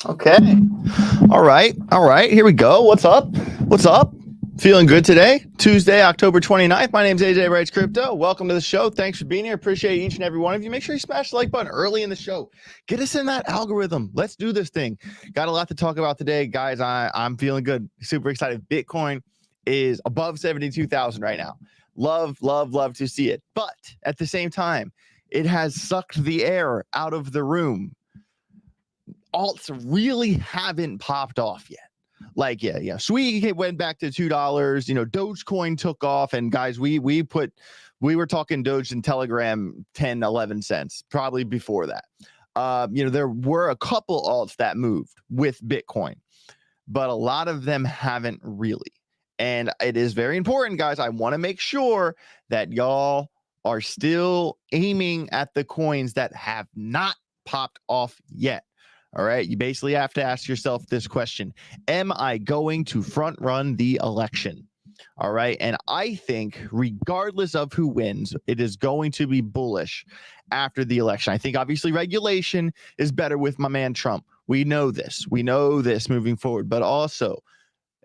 Okay. All right. All right. Here we go. What's up? What's up? Feeling good today? Tuesday, October 29th. My name's AJ Writes Crypto. Welcome to the show. Thanks for being here. Appreciate each and every one of you. Make sure you smash the like button early in the show. Get us in that algorithm. Let's do this thing. Got a lot to talk about today, guys. I'm feeling good. Super excited. Bitcoin is above 72,000 right now. Love to see it. But at the same time, it has sucked the air out of the room. Alts really haven't popped off yet. Like, yeah. Sweet went back to $2. You know, Dogecoin took off, and guys, we were talking Doge and Telegram 10, 11 cents, probably before that. There were a couple alts that moved with Bitcoin, but a lot of them haven't really. And it is very important, guys. I want to make sure that y'all are still aiming at the coins that have not popped off yet. All right. You basically have to ask yourself this question. Am I going to front run the election? All right. And I think regardless of who wins, it is going to be bullish after the election. I think obviously regulation is better with my man Trump. We know this. We know this moving forward, but also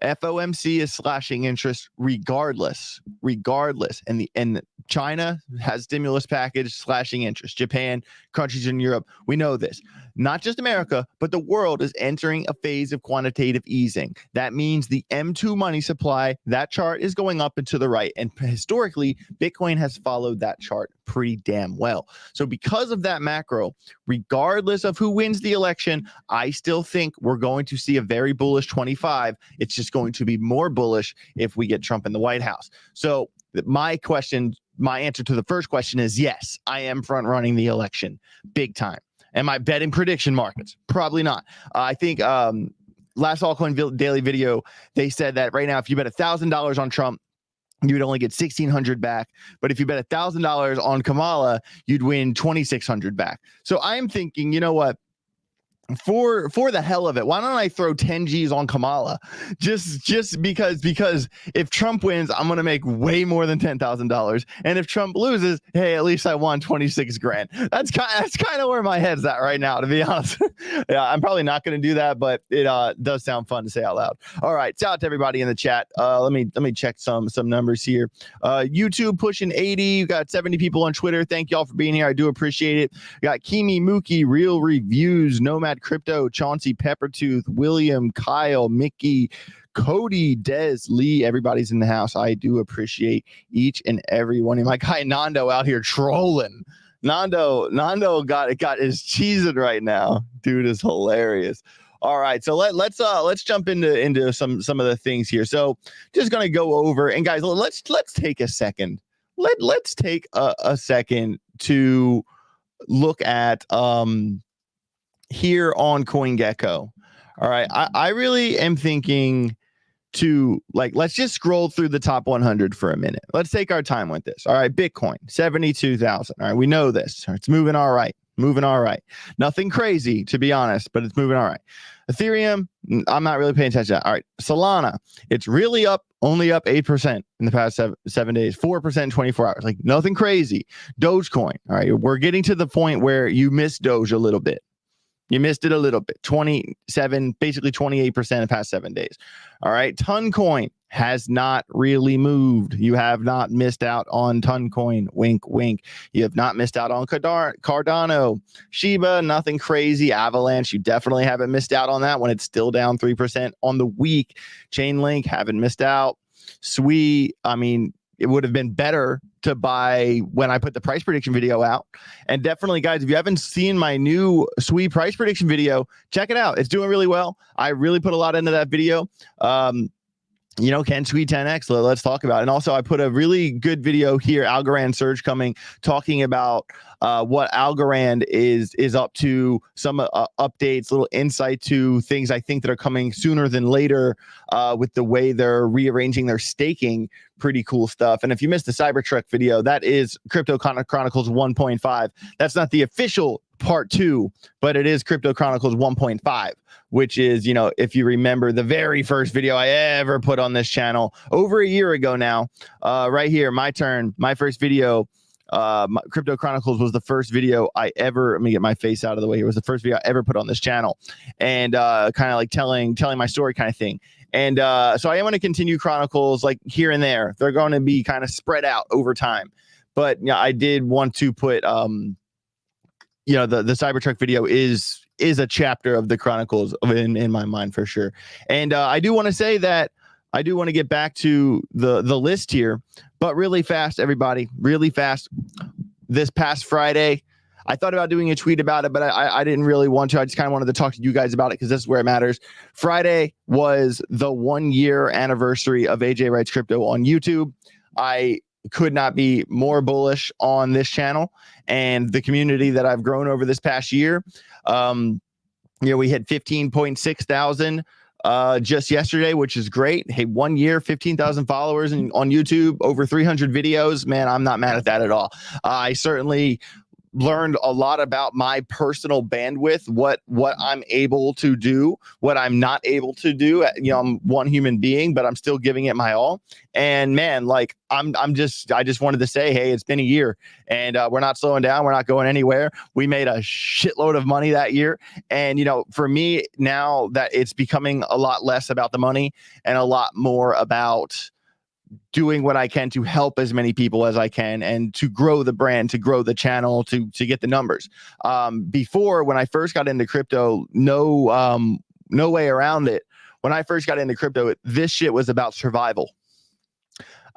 FOMC is slashing interest regardless. And China has stimulus package slashing interest. Japan, countries in Europe, we know this. Not just America, but the world is entering a phase of quantitative easing. That means the M2 money supply, that chart is going up and to the right. And historically, Bitcoin has followed that chart pretty damn well. So because of that macro, regardless of who wins the election, I still think we're going to see a very bullish 25. It's just going to be more bullish if we get Trump in the White House. So my answer to the first question is yes, I am front running the election big time. Am I betting prediction markets? Probably not. I think last altcoin daily video, they said that right now, if you bet $1,000 on Trump, you would only get 1,600 back. But if you bet $1,000 on Kamala, you'd win 2,600 back. So I'm thinking, you know what? For the hell of it, why don't I throw 10 G's on Kamala just because if Trump wins, I'm gonna make way more than $10,000, and if Trump loses, hey, at least I won 26 grand. That's kind of where my head's at right now, to be honest. Yeah, I'm probably not gonna do that, but it does sound fun to say out loud. All right, shout out to everybody in the chat. Let me check some numbers here. YouTube pushing 80. You got 70 people on Twitter. Thank y'all for being here. I do appreciate it. We got Kimi Mookie, Real Reviews, Nomad Crypto, Chauncey Peppertooth, William, Kyle, Mickey, Cody, Des, Lee, everybody's in the house. I do appreciate each and every one of my guy Nando out here trolling. Nando got his cheesing right now. Dude is hilarious. All right, so let's jump into some of the things here. So just gonna go over, and guys, let's take a second. Let's take a second to look at here on CoinGecko. All right, I really am thinking to let's just scroll through the top 100 for a minute. Let's take our time with this. All right, Bitcoin 72,000. All right, we know this. It's moving all right. Nothing crazy, to be honest, but it's moving all right. Ethereum, I'm not really paying attention to that. All right, Solana, it's really up, only up 8% in the past 7 days, 4% in 24 hours. Like nothing crazy. Dogecoin, all right, we're getting to the point where you miss Doge a little bit. You missed it a little bit. 27, basically 28% in the past 7 days. All right. Toncoin has not really moved. You have not missed out on Toncoin. Wink, wink. You have not missed out on Cardano. Shiba, nothing crazy. Avalanche, you definitely haven't missed out on that one. It's still down 3% on the week. Chainlink, haven't missed out. Sui, I mean, it would have been better to buy when I put the price prediction video out. And definitely, guys, if you haven't seen my new Sui price prediction video, check it out. It's doing really well. I really put a lot into that video. Can Sui 10x? Let's talk about it. And also, I put a really good video here, Algorand Surge coming, talking about what Algorand is up to, some updates, little insight to things I think that are coming sooner than later with the way they're rearranging their staking. Pretty cool stuff. And if you missed the Cybertruck video, that is Crypto Chronicles 1.5. That's not the official part 2, but it is Crypto Chronicles 1.5, which is, if you remember the very first video I ever put on this channel over a year ago now, right here, my turn, my first video, Crypto Chronicles was the first video I ever, let me get my face out of the way here, was the first video I ever put on this channel, and kind of like telling my story kind of thing. And so I am going to continue Chronicles like here and there. They're going to be kind of spread out over time. But yeah, I did want to put, the Cybertruck video is a chapter of the Chronicles in my mind for sure. And I do want to say that I do want to get back to the list here, but really fast, everybody, really fast. This past Friday, I thought about doing a tweet about it, but I didn't really want to. I just kind of wanted to talk to you guys about it because this is where it matters. Friday was the 1 year anniversary of AJ Writes Crypto on YouTube. I could not be more bullish on this channel and the community that I've grown over this past year. We hit 15.6 thousand just yesterday, which is great. Hey, 1 year, 15,000 followers on YouTube, over 300 videos. Man, I'm not mad at that at all. I certainly learned a lot about my personal bandwidth, what I'm able to do, what I'm not able to do. I'm one human being, but I'm still giving it my all. And man, like I just wanted to say, hey, it's been a year and we're not slowing down. We're not going anywhere. We made a shitload of money that year. And, for me now that it's becoming a lot less about the money and a lot more about doing what I can to help as many people as I can and to grow the brand, to grow the channel, to get the numbers. Before, when I first got into crypto, no way around it. When I first got into crypto, this shit was about survival.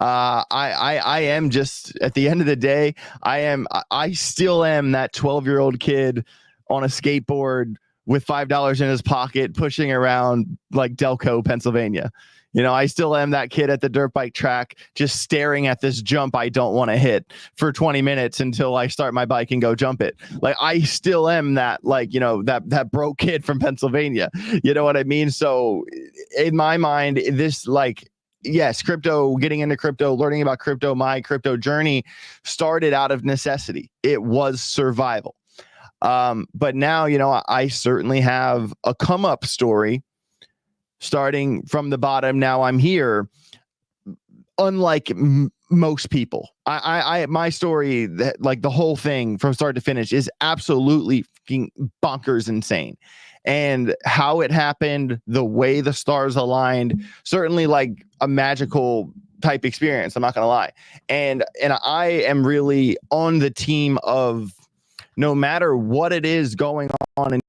I am just, at the end of the day, I still am that 12-year-old kid on a skateboard with $5 in his pocket, pushing around like Delco, Pennsylvania. I still am that kid at the dirt bike track, just staring at this jump I don't want to hit for 20 minutes until I start my bike and go jump it. Like I still am that, that broke kid from Pennsylvania. You know what I mean? So in my mind, this yes, crypto, getting into crypto, learning about crypto, my crypto journey started out of necessity. It was survival. But now, I certainly have a come up story. Starting from the bottom, now I'm here. Unlike most people, my story, the whole thing from start to finish, is absolutely fucking bonkers insane. And how it happened, the way the stars aligned, certainly like a magical type experience. I'm not gonna lie, and I am really on the team of, no matter what it is going on in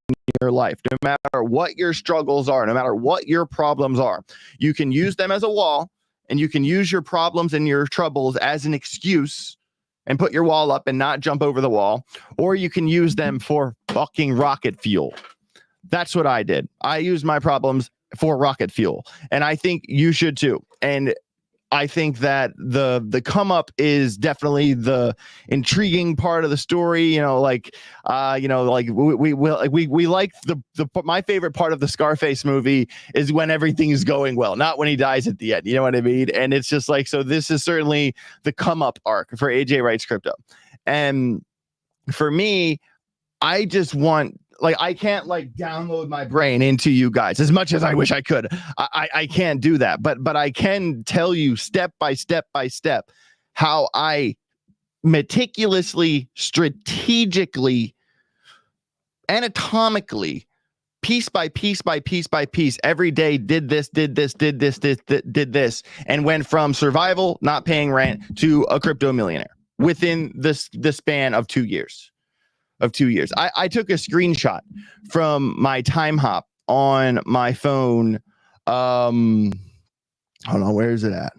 your life, no matter what your struggles are, no matter what your problems are, you can use them as a wall, and you can use your problems and your troubles as an excuse and put your wall up and not jump over the wall, or you can use them for fucking rocket fuel. That's what I did. I used my problems for rocket fuel, and I think you should too. And I think that the come up is definitely the intriguing part of the story. We like my favorite part of the Scarface movie is when everything is going well, not when he dies at the end. You know what I mean? And it's just like, so this is certainly the come up arc for AJ Writes Crypto. And for me, I just want, I can't download my brain into you guys as much as I wish I could. I can't do that, but I can tell you step by step by step how I meticulously, strategically, anatomically, piece by piece by piece by piece, every day did this, and went from survival, not paying rent, to a crypto millionaire within the span of 2 years. I took a screenshot from my time hop on my phone. Hold on, where is it at?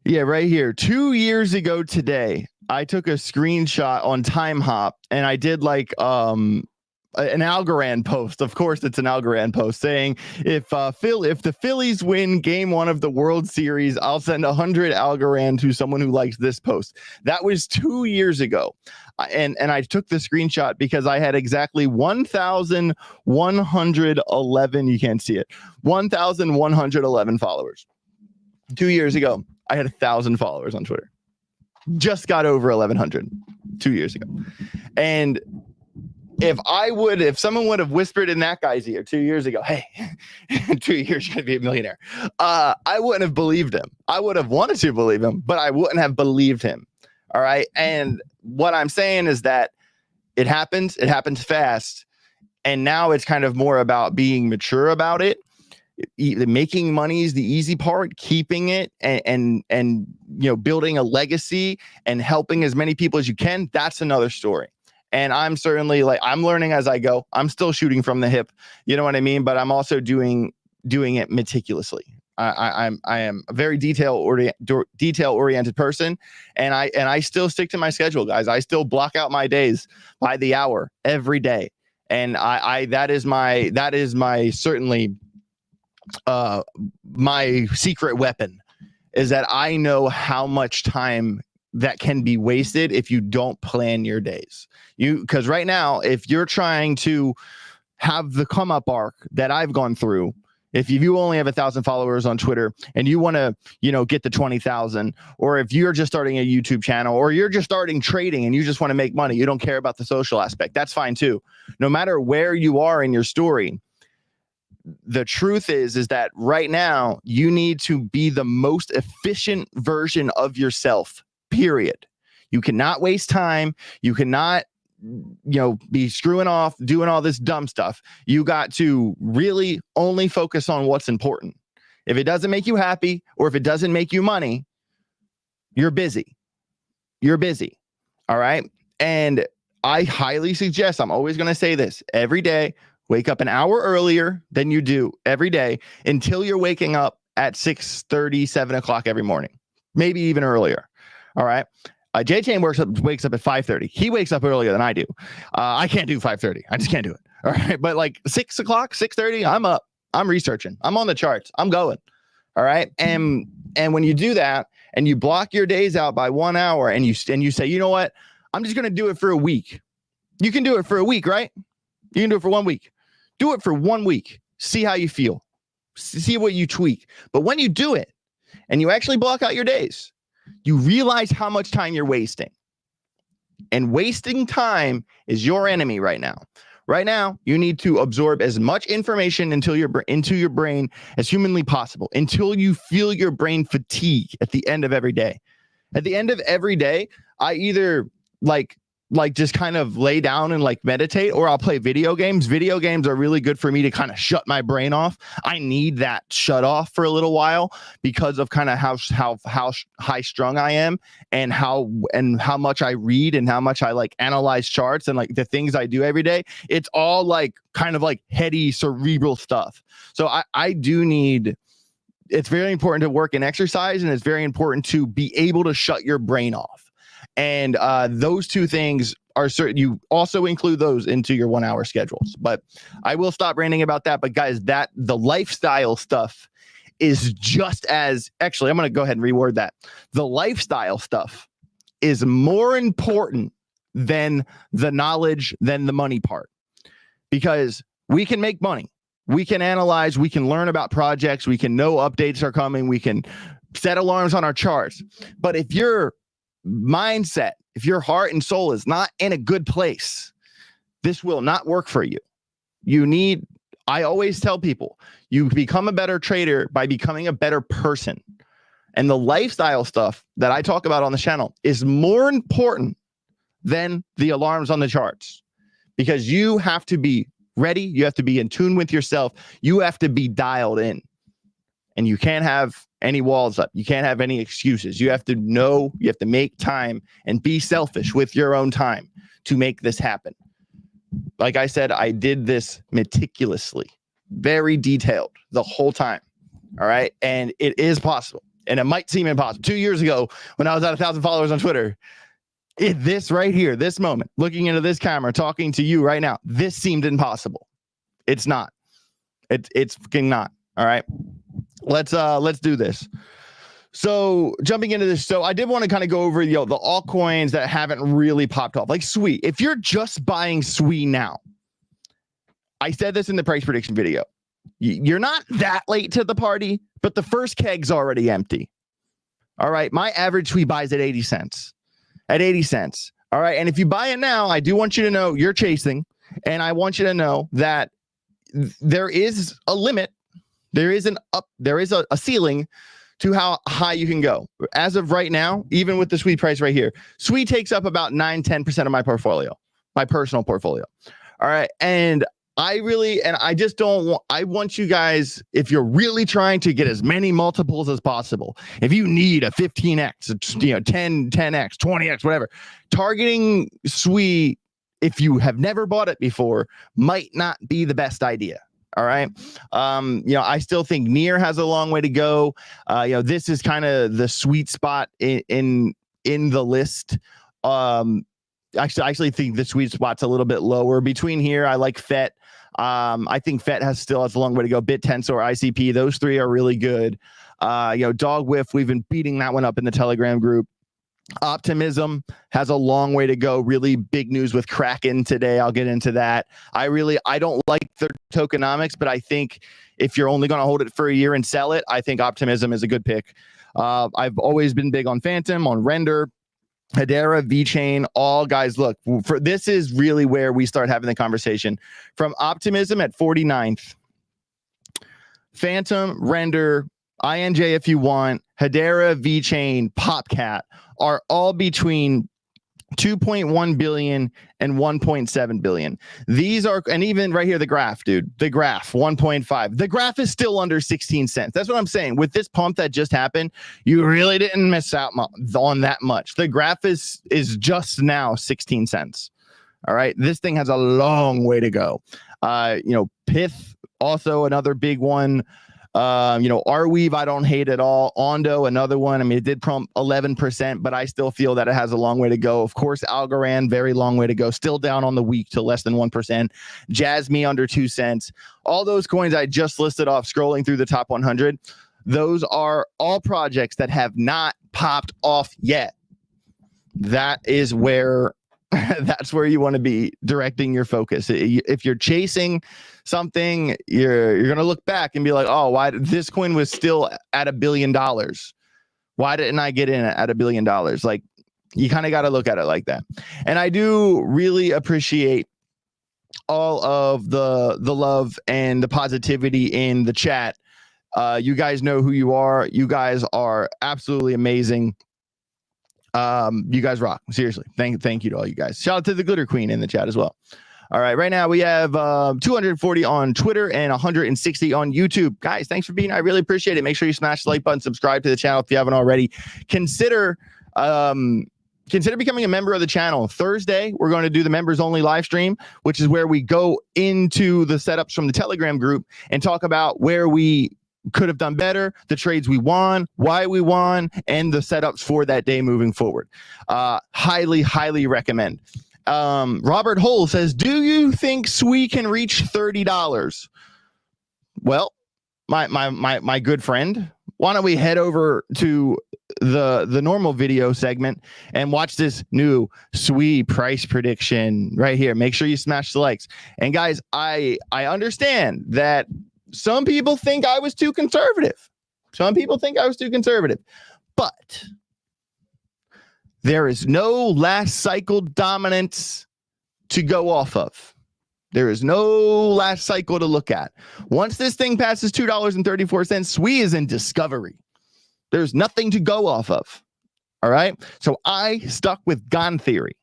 Yeah, right here. 2 years ago today, I took a screenshot on time hop, and I did an Algorand post. Of course, it's an Algorand post saying, if the Phillies win Game 1 of the World Series, I'll send 100 Algorand to someone who likes this post. That was 2 years ago, and I took the screenshot because I had exactly 1,111. You can't see it. 1,111 followers. 2 years ago, I had 1,000 followers on Twitter. Just got over 1,100 2 years ago, and if someone would have whispered in that guy's ear 2 years ago, hey, in 2 years you're gonna be a millionaire, I wouldn't have believed him. I would have wanted to believe him, but I wouldn't have believed him. All right. And what I'm saying is that it happens fast. And now it's kind of more about being mature about it. Making money is the easy part, keeping it and building a legacy and helping as many people as you can. That's another story. And I'm certainly I'm learning as I go. I'm still shooting from the hip. You know what I mean? But I'm also doing it meticulously. I am a very detail oriented person, and I still stick to my schedule, guys. I still block out my days by the hour every day. And that is my certainly my secret weapon, is that I know how much time that can be wasted if you don't plan your days. Because right now, if you're trying to have the come up arc that I've gone through, if you only have 1,000 followers on Twitter and you want to, get to 20,000, or if you're just starting a YouTube channel, or you're just starting trading and you just want to make money, you don't care about the social aspect, that's fine too. No matter where you are in your story, the truth is that right now you need to be the most efficient version of yourself, period. You cannot waste time. You cannot be screwing off, doing all this dumb stuff. You got to really only focus on what's important. If it doesn't make you happy, or if it doesn't make you money, you're busy. All right. And I highly suggest, I'm always going to say this every day, wake up an hour earlier than you do every day until you're waking up at 6:30, 7 o'clock every morning, maybe even earlier. All right. J-Chain wakes up at 5:30. He wakes up earlier than I do. I can't do 5:30. I just can't do it. All right. But 6 o'clock, 6:30, I'm up. I'm researching. I'm on the charts. I'm going. All right. And when you do that and you block your days out by 1 hour and you say, you know what, I'm just going to do it for a week. You can do it for a week, right? You can do it for 1 week. Do it for 1 week. See how you feel. See what you tweak. But when you do it and you actually block out your days, you realize how much time you're wasting. And wasting time is your enemy right now. Right now, you need to absorb as much information into your brain as humanly possible, until you feel your brain fatigue at the end of every day. At the end of every day, I either just kind of lay down and meditate, or I'll play video games. Video games are really good for me to kind of shut my brain off. I need that shut off for a little while because of kind of how high strung I am, and how much I read, and how much I analyze charts, and the things I do every day. It's all kind of heady cerebral stuff. So I do need, it's very important to work and exercise, and it's very important to be able to shut your brain off. And those two things are certain. You also include those into your 1 hour schedules. But I will stop ranting about that. But guys, the lifestyle stuff is just as, actually, I'm going to go ahead and reword that. The lifestyle stuff is more important than the knowledge, than the money part. Because we can make money. We can analyze. We can learn about projects. We can know updates are coming. We can set alarms on our charts. But if your mindset, if your heart and soul is not in a good place, this will not work for you. I always tell people, you become a better trader by becoming a better person. And the lifestyle stuff that I talk about on the channel is more important than the alarms on the charts, because you have to be ready. You have to be in tune with yourself. You have to be dialed in, and you can't have any walls up. You can't have any excuses. You have to know, you have to make time and be selfish with your own time to make this happen. Like I said, I did this meticulously, very detailed the whole time. All right. And it is possible. And it might seem impossible. 2 years ago, when I was at 1,000 followers on Twitter, this right here, this moment, looking into this camera, talking to you right now, this seemed impossible. It's not. It's fucking not. All right. Let's do this. So jumping into this, so I did want to kind of go over the altcoins that haven't really popped off, like SWE. If you're just buying SWE now, I said this in the price prediction video, you're not that late to the party, but the first keg's already empty. All right, my average SWE buys at 80 cents. All right, and if you buy it now, I do want you to know you're chasing. And I want you to know that there is a limit. There is a ceiling to how high you can go. As of right now, even with the SWE price right here, SWE takes up about 9-10% of my portfolio, my personal portfolio. All right. And I just don't want, I want you guys, if you're really trying to get as many multiples as possible, if you need a 15x, 10x, 20x, whatever, targeting SWE, if you have never bought it before, might not be the best idea. All right. I still think NEAR has a long way to go. This is kind of the sweet spot in the list. I actually think the sweet spot's a little bit lower between here. I like FET. I think FET still has a long way to go. BitTensor, ICP, those three are really good. Dog Whiff, we've been beating that one up in the Telegram group. Optimism has a long way to go. Really big news with Kraken today. I'll get into that. I don't like their tokenomics, but I think if you're only going to hold it for a year and sell it, I think Optimism is a good pick. I've always been big on Phantom, on Render, Hedera, VeChain, all guys. Look, this is really where we start having the conversation. From Optimism at 49th, Phantom, Render, INJ if you want, Hedera, VeChain, PopCat are all between 2.1 billion and 1.7 billion. These are, and even right here, the graph, dude, the graph 1.5. The graph is still under 16 cents. That's what I'm saying. With this pump that just happened, you really didn't miss out on that much. The graph is just now 16 cents. All right. This thing has a long way to go. Pith, also another big one. Arweave, I don't hate at all. Ondo, another one. I mean, it did pump 11%, but I still feel that it has a long way to go. Of course, Algorand, very long way to go. Still down on the week to less than 1%. Jasmy under 2 cents. All those coins I just listed off, scrolling through the top 100, those are all projects that have not popped off yet. That is where that's where you want to be directing your focus. If you're chasing something, you're going to look back and be like, oh, why this coin was still at $1 billion? Why didn't I get in at $1 billion? Like, you kind of got to look at it like that. And I do really appreciate all of the love and the positivity in the chat. You guys know who you are. You guys are absolutely amazing. You guys rock. Seriously. Thank you to all you guys. Shout out to the Glitter Queen in the chat as well. All right. Right now we have 240 on Twitter and 160 on YouTube. Guys, thanks for being here. I really appreciate it. Make sure you smash the like button, subscribe to the channel if you haven't already. Consider becoming a member of the channel. Thursday, we're going to do the members only live stream, which is where we go into the setups from the Telegram group and talk about where we could have done better, the trades we won, why we won, and the setups for that day moving forward. Highly recommend. Robert Hull says, do you think SWE can reach $30? Well, my good friend, why don't we head over to the normal video segment and watch this new SWE price prediction right here. Make sure you smash the likes. And guys, I understand that some people think I was too conservative. But there is no last cycle dominance to go off of. There is no last cycle to look at. Once this thing passes $2.34, SWE is in discovery. There's nothing to go off of. All right. So I stuck with GON theory.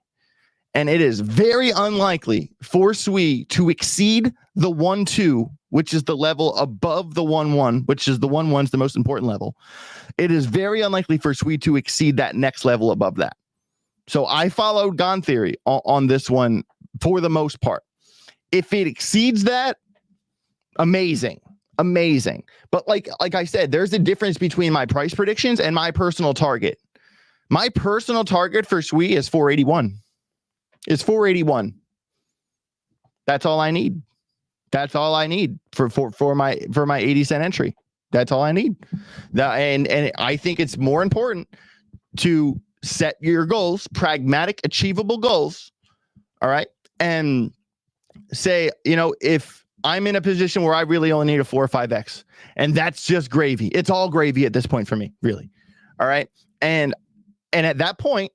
And it is very unlikely for SWE to exceed the 1-2, which is the level above the 1-1, which is the 1-1's the most important level. It is very unlikely for SWE to exceed that next level above that. So I followed GON theory on this one for the most part. If it exceeds that, amazing. But like I said, there's a difference between my price predictions and my personal target. My personal target for SWE is 481. It's 481. That's all I need. That's all I need for my 80-cent entry. That's all I need. And I think it's more important to set your goals, pragmatic, achievable goals. All right. And say, if I'm in a position where I really only need a 4 or 5x, and that's just gravy. It's all gravy at this point for me, really. All right. And at that point,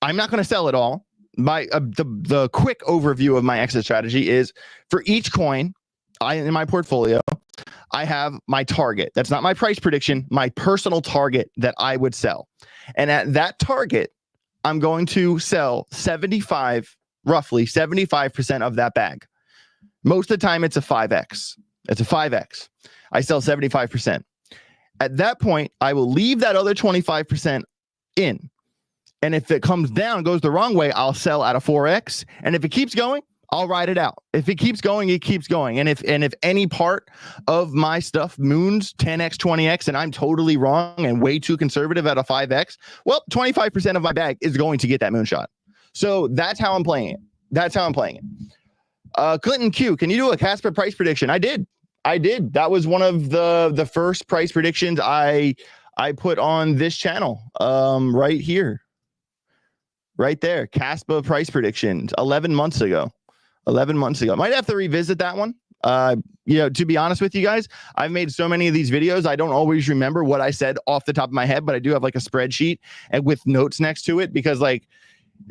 I'm not going to sell it all. the quick overview of my exit strategy is for each coin in my portfolio, I have my target. That's not my price prediction, my personal target that I would sell. And at that target, I'm going to sell roughly 75% of that bag. Most of the time, it's a 5X. It's a 5X. I sell 75%. At that point, I will leave that other 25% in. And if it comes down, goes the wrong way, I'll sell at a 4X. And if it keeps going, I'll ride it out. If it keeps going, it keeps going. And if any part of my stuff moons 10X, 20X, and I'm totally wrong and way too conservative at a 5X, well, 25% of my bag is going to get that moonshot. So that's how I'm playing it. That's how I'm playing it. Clinton Q, can you do a Casper price prediction? I did. That was one of the first price predictions I put on this channel right here. Right there. Casper price predictions 11 months ago. Might have to revisit that one. To be honest with you guys, I've made so many of these videos. I don't always remember what I said off the top of my head, but I do have like a spreadsheet and with notes next to it because like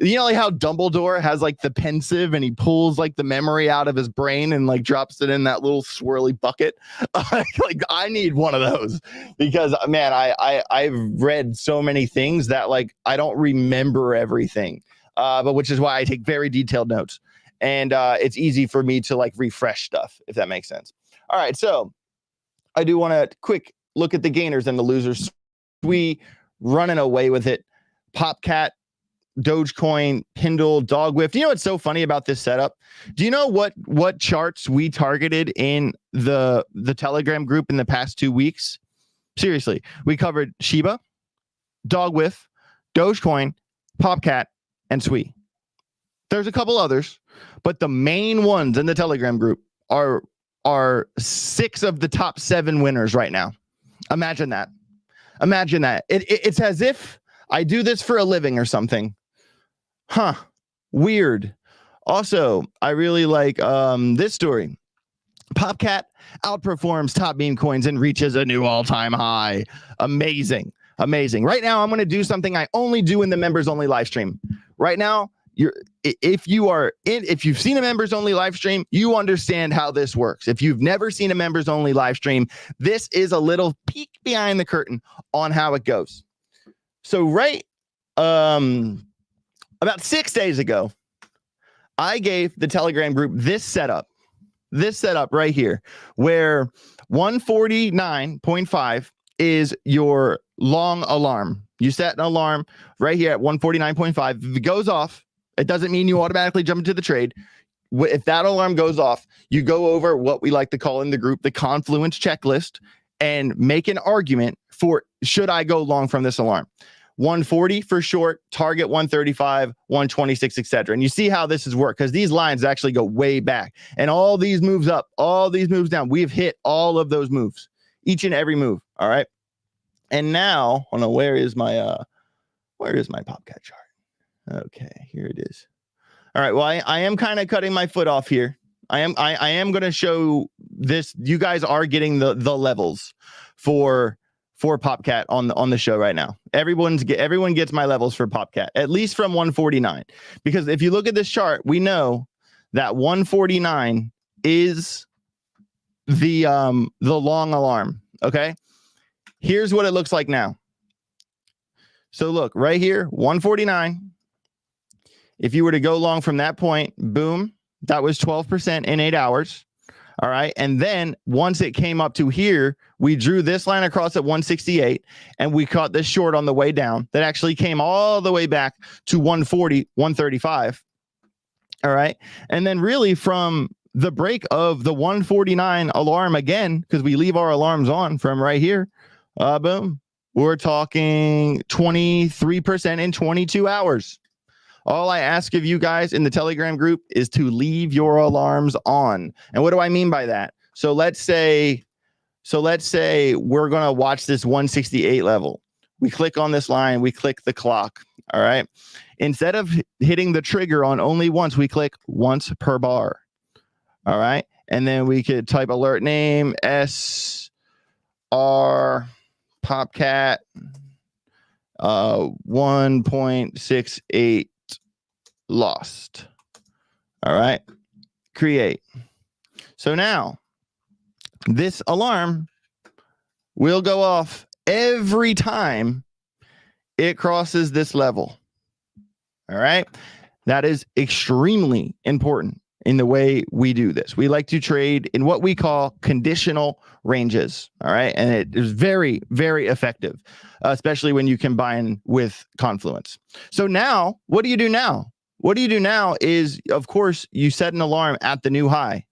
how Dumbledore has like the pensive and he pulls like the memory out of his brain and like drops it in that little swirly bucket. Like I need one of those because man, I've read so many things that like I don't remember everything, but which is why I take very detailed notes. And it's easy for me to like refresh stuff, if that makes sense. All right, so I do want to quick look at the gainers and the losers. We running away with it. Popcat, Dogecoin, Pendle, Dogwhiff. Do you know what's so funny about this setup? Do you know what charts we targeted in the Telegram group in the past 2 weeks? Seriously, we covered Shiba, Dogwhiff, Dogecoin, Popcat, and Sui. There's a couple others, but the main ones in the Telegram group are 6 of the top 7 winners right now. Imagine that. It's as if I do this for a living or something. Huh. Weird. Also, I really like this story. Popcat outperforms top meme coins and reaches a new all-time high. Amazing. Right now, I'm going to do something I only do in the members only live stream. Right now, if you've seen a members only live stream, you understand how this works. If you've never seen a members only live stream, this is a little peek behind the curtain on how it goes. So about 6 days ago, I gave the Telegram group this setup right here, where 149.5 is your long alarm. You set an alarm right here at 149.5. If it goes off, it doesn't mean you automatically jump into the trade. If that alarm goes off, you go over what we like to call in the group the confluence checklist and make an argument for should I go long from this alarm. 140 for short, target 135, 126, etc. And you see how this has worked because these lines actually go way back. And all these moves up, all these moves down, we've hit all of those moves, each and every move. All right. And now, hold on, where is my Popcat chart? Okay, here it is. All right. Well, I am kind of cutting my foot off here. I am going to show this. You guys are getting the levels for Popcat on the show right now. Everyone gets my levels for Popcat, at least from 149. Because if you look at this chart, we know that 149 is the long alarm. Okay. Here's what it looks like now. So look right here, 149. If you were to go long from that point, boom, that was 12% in 8 hours. All right. And then once it came up to here, we drew this line across at 168 and we caught this short on the way down that actually came all the way back to 140, 135. All right. And then really from the break of the 149 alarm again, because we leave our alarms on from right here, boom, we're talking 23% in 22 hours. All I ask of you guys in the Telegram group is to leave your alarms on. And what do I mean by that? So let's say we're going to watch this 168 level. We click on this line, we click the clock. All right. Instead of hitting the trigger on only once, we click once per bar. All right. And then we could type alert name SR Popcat 1.68 lost. All right, create. So now this alarm will go off every time it crosses this level. All right, that is extremely important in the way we do this. We like to trade in what we call conditional ranges. All right, and it is very, very effective, especially when you combine with Confluence. So now, what do you do now? What do you do now is, of course, you set an alarm at the new high,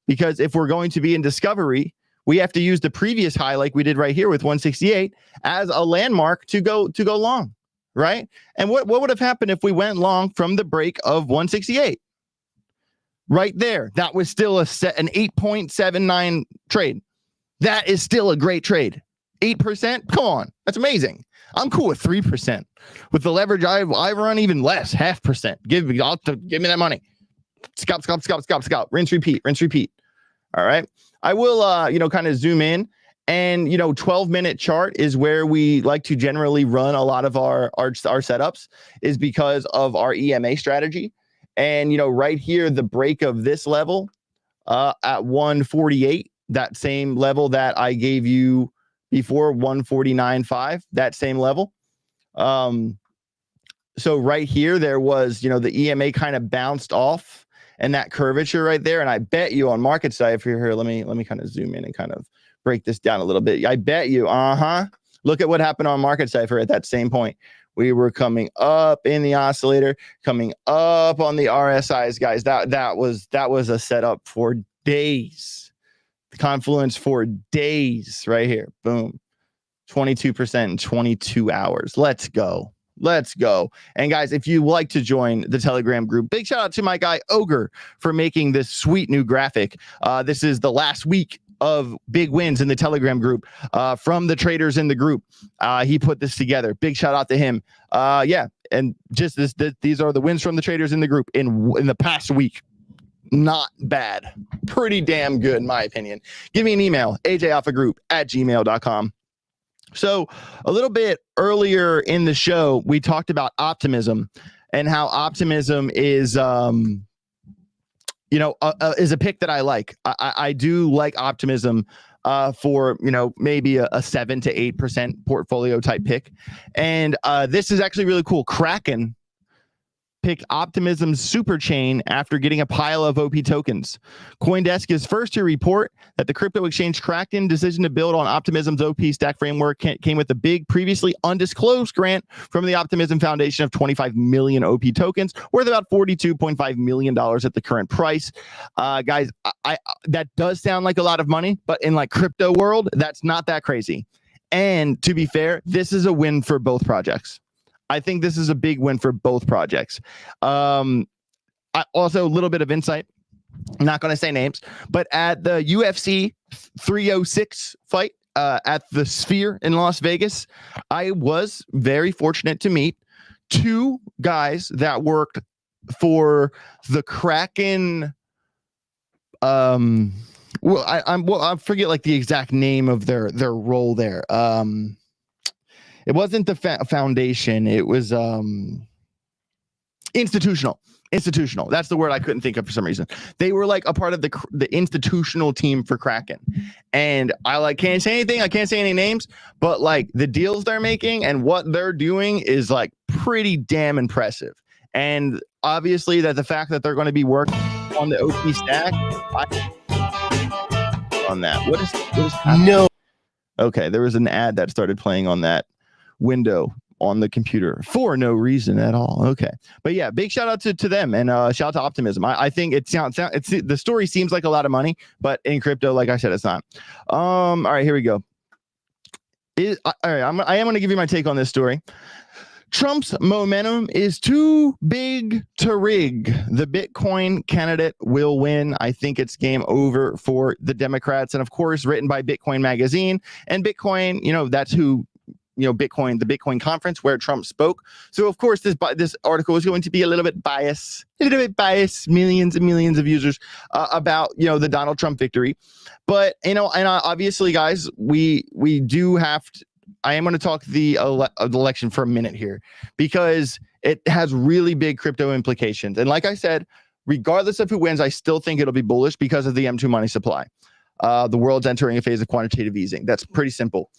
because if we're going to be in discovery, we have to use the previous high, like we did right here with 168, as a landmark to go long, right? And what would have happened if we went long from the break of 168? Right there, that was still an 8.79 trade. That is still a great trade. 8%, come on, that's amazing. I'm cool with 3%. With the leverage I run, even less, 0.5%. Give me that money. Scalp. Rinse, repeat. All right. I will, kind of zoom in, and 12-minute chart is where we like to generally run a lot of our setups, is because of our EMA strategy. And right here, the break of this level at 148, that same level that I gave you before, 149.5, that same level. So right here, there was, the EMA kind of bounced off, and that curvature right there. And I bet you on market side, if you're here, let me kind of zoom in and kind of break this down a little bit. I bet you, look at what happened on market cipher at that same point. We were coming up in the oscillator, coming up on the RSIs, guys. That was a setup for days. The Confluence for days right here. Boom. 22% in 22 hours. Let's go. And guys, if you like to join the Telegram group, big shout out to my guy Ogre for making this sweet new graphic. This is the last week of big wins in the Telegram group from the traders in the group. He put this together. Big shout out to him. And just these are the wins from the traders in the group in the past week. Not bad. Pretty damn good, in my opinion. Give me an email, ajalphagroup@gmail.com. So a little bit earlier in the show, we talked about optimism and how optimism is, is a pick that I like. I do like optimism for, maybe a 7 to 8% portfolio type pick. And this is actually really cool. Kraken picked Optimism's super chain after getting a pile of OP tokens. CoinDesk is first to report that the crypto exchange Kraken decision to build on Optimism's OP stack framework came with a big, previously undisclosed grant from the Optimism Foundation of 25 million OP tokens, worth about $42.5 million at the current price. Guys, I that does sound like a lot of money, but in like crypto world, that's not that crazy. And to be fair, this is a win for both projects. I think this is a big win for both projects. Also, a little bit of insight. I'm not going to say names, but at the UFC 306 fight at the Sphere in Las Vegas, I was very fortunate to meet two guys that worked for the Kraken. I forget like the exact name of their role there. It wasn't the foundation. It was institutional. That's the word I couldn't think of for some reason. They were like a part of the institutional team for Kraken. And I can't say anything. I can't say any names, but like the deals they're making and what they're doing is like pretty damn impressive. And obviously that the fact that they're going to be working on the OP stack on that. What is happening? No. Okay, there was an ad that started playing on that window on the computer for no reason at all. Okay, but yeah, big shout out to them, and shout out to Optimism. I think it's the story seems like a lot of money, but in crypto, like I said, it's not. All right, here we go. All right, I am going to give you my take on this story. Trump's momentum is too big to rig. The Bitcoin candidate will win. I think it's game over for the Democrats, and of course, written by Bitcoin Magazine and Bitcoin. That's who. Bitcoin, the Bitcoin conference where Trump spoke. So of course, this article is going to be a little bit biased, millions and millions of users about, the Donald Trump victory. But, and obviously, guys, we do have to, I am going to talk the election for a minute here, because it has really big crypto implications. And like I said, regardless of who wins, I still think it'll be bullish because of the M2 money supply. The world's entering a phase of quantitative easing. That's pretty simple.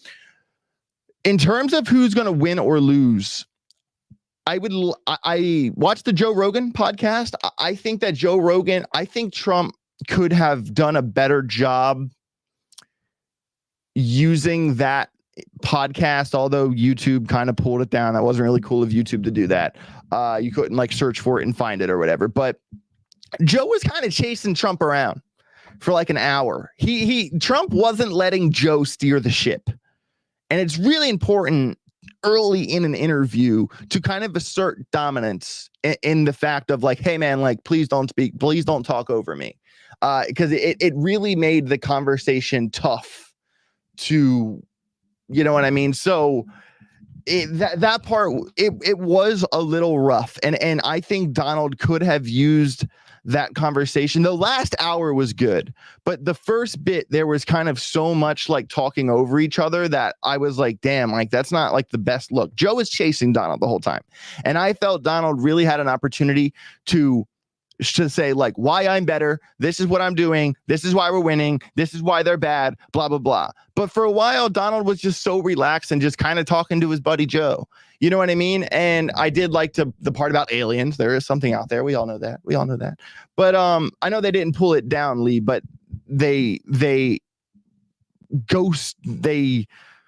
In terms of who's going to win or lose, I watched the Joe Rogan podcast. I think that I think Trump could have done a better job using that podcast, although YouTube kind of pulled it down. That wasn't really cool of YouTube to do that. You couldn't like search for it and find it or whatever. But Joe was kind of chasing Trump around for like an hour. Trump wasn't letting Joe steer the ship. And it's really important early in an interview to kind of assert dominance in the fact of like, hey man, like, please don't speak, please don't talk over me. Because it really made the conversation tough to, you know what I mean? So that part, it was a little rough. And I think Donald could have used that conversation. The last hour was good, but the first bit, there was kind of so much like talking over each other that I was like, damn, like that's not like the best look. Joe was chasing Donald the whole time. And I felt Donald really had an opportunity to say like why I'm better. This is what I'm doing. This is why we're winning. This is why they're bad, blah, blah, blah. But for a while, Donald was just so relaxed and just kind of talking to his buddy Joe. You know what I mean? And I did like the part about aliens. There is something out there. We all know that. We all know that. But I know they didn't pull it down, Lee, but they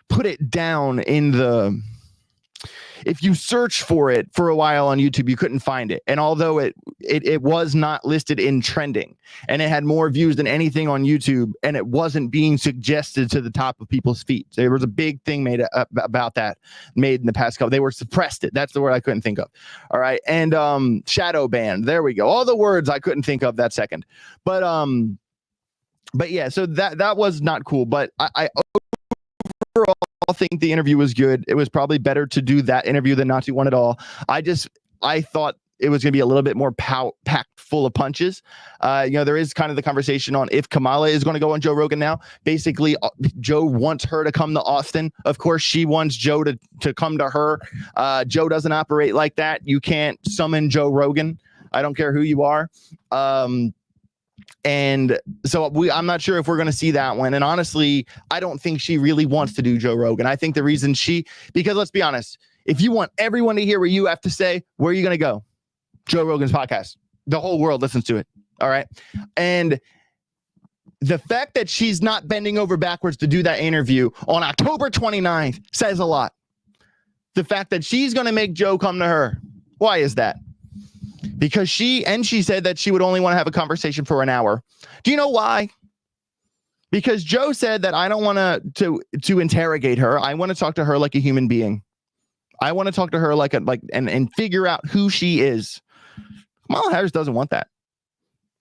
put it down in the, if you search for it for a while on YouTube, you couldn't find it. And although it was not listed in trending and it had more views than anything on YouTube, and it wasn't being suggested to the top of people's feet. So there was a big thing made about that made in the past couple. They were suppressed it. That's the word I couldn't think of. All right. And shadow banned. There we go. All the words I couldn't think of that second. But yeah, so that was not cool. But I overall think the interview was good. It was probably better to do that interview than not to one at all. I thought it was going to be a little bit more packed full of punches. There is kind of the conversation on if Kamala is going to go on Joe Rogan now. Basically, Joe wants her to come to Austin. Of course, she wants Joe to come to her. Joe doesn't operate like that. You can't summon Joe Rogan. I don't care who you are. And so I'm not sure if we're going to see that one. And honestly, I don't think she really wants to do Joe Rogan. I think the reason because let's be honest, if you want everyone to hear what you have to say, where are you going to go? Joe Rogan's podcast. The whole world listens to it. All right. And the fact that she's not bending over backwards to do that interview on October 29th says a lot. The fact that she's going to make Joe come to her. Why is that? Because she said that she would only want to have a conversation for an hour. Do you know why? Because Joe said that I don't want to interrogate her. I want to talk to her like a human being. I want to talk to her and figure out who she is. Kamala Harris doesn't want that.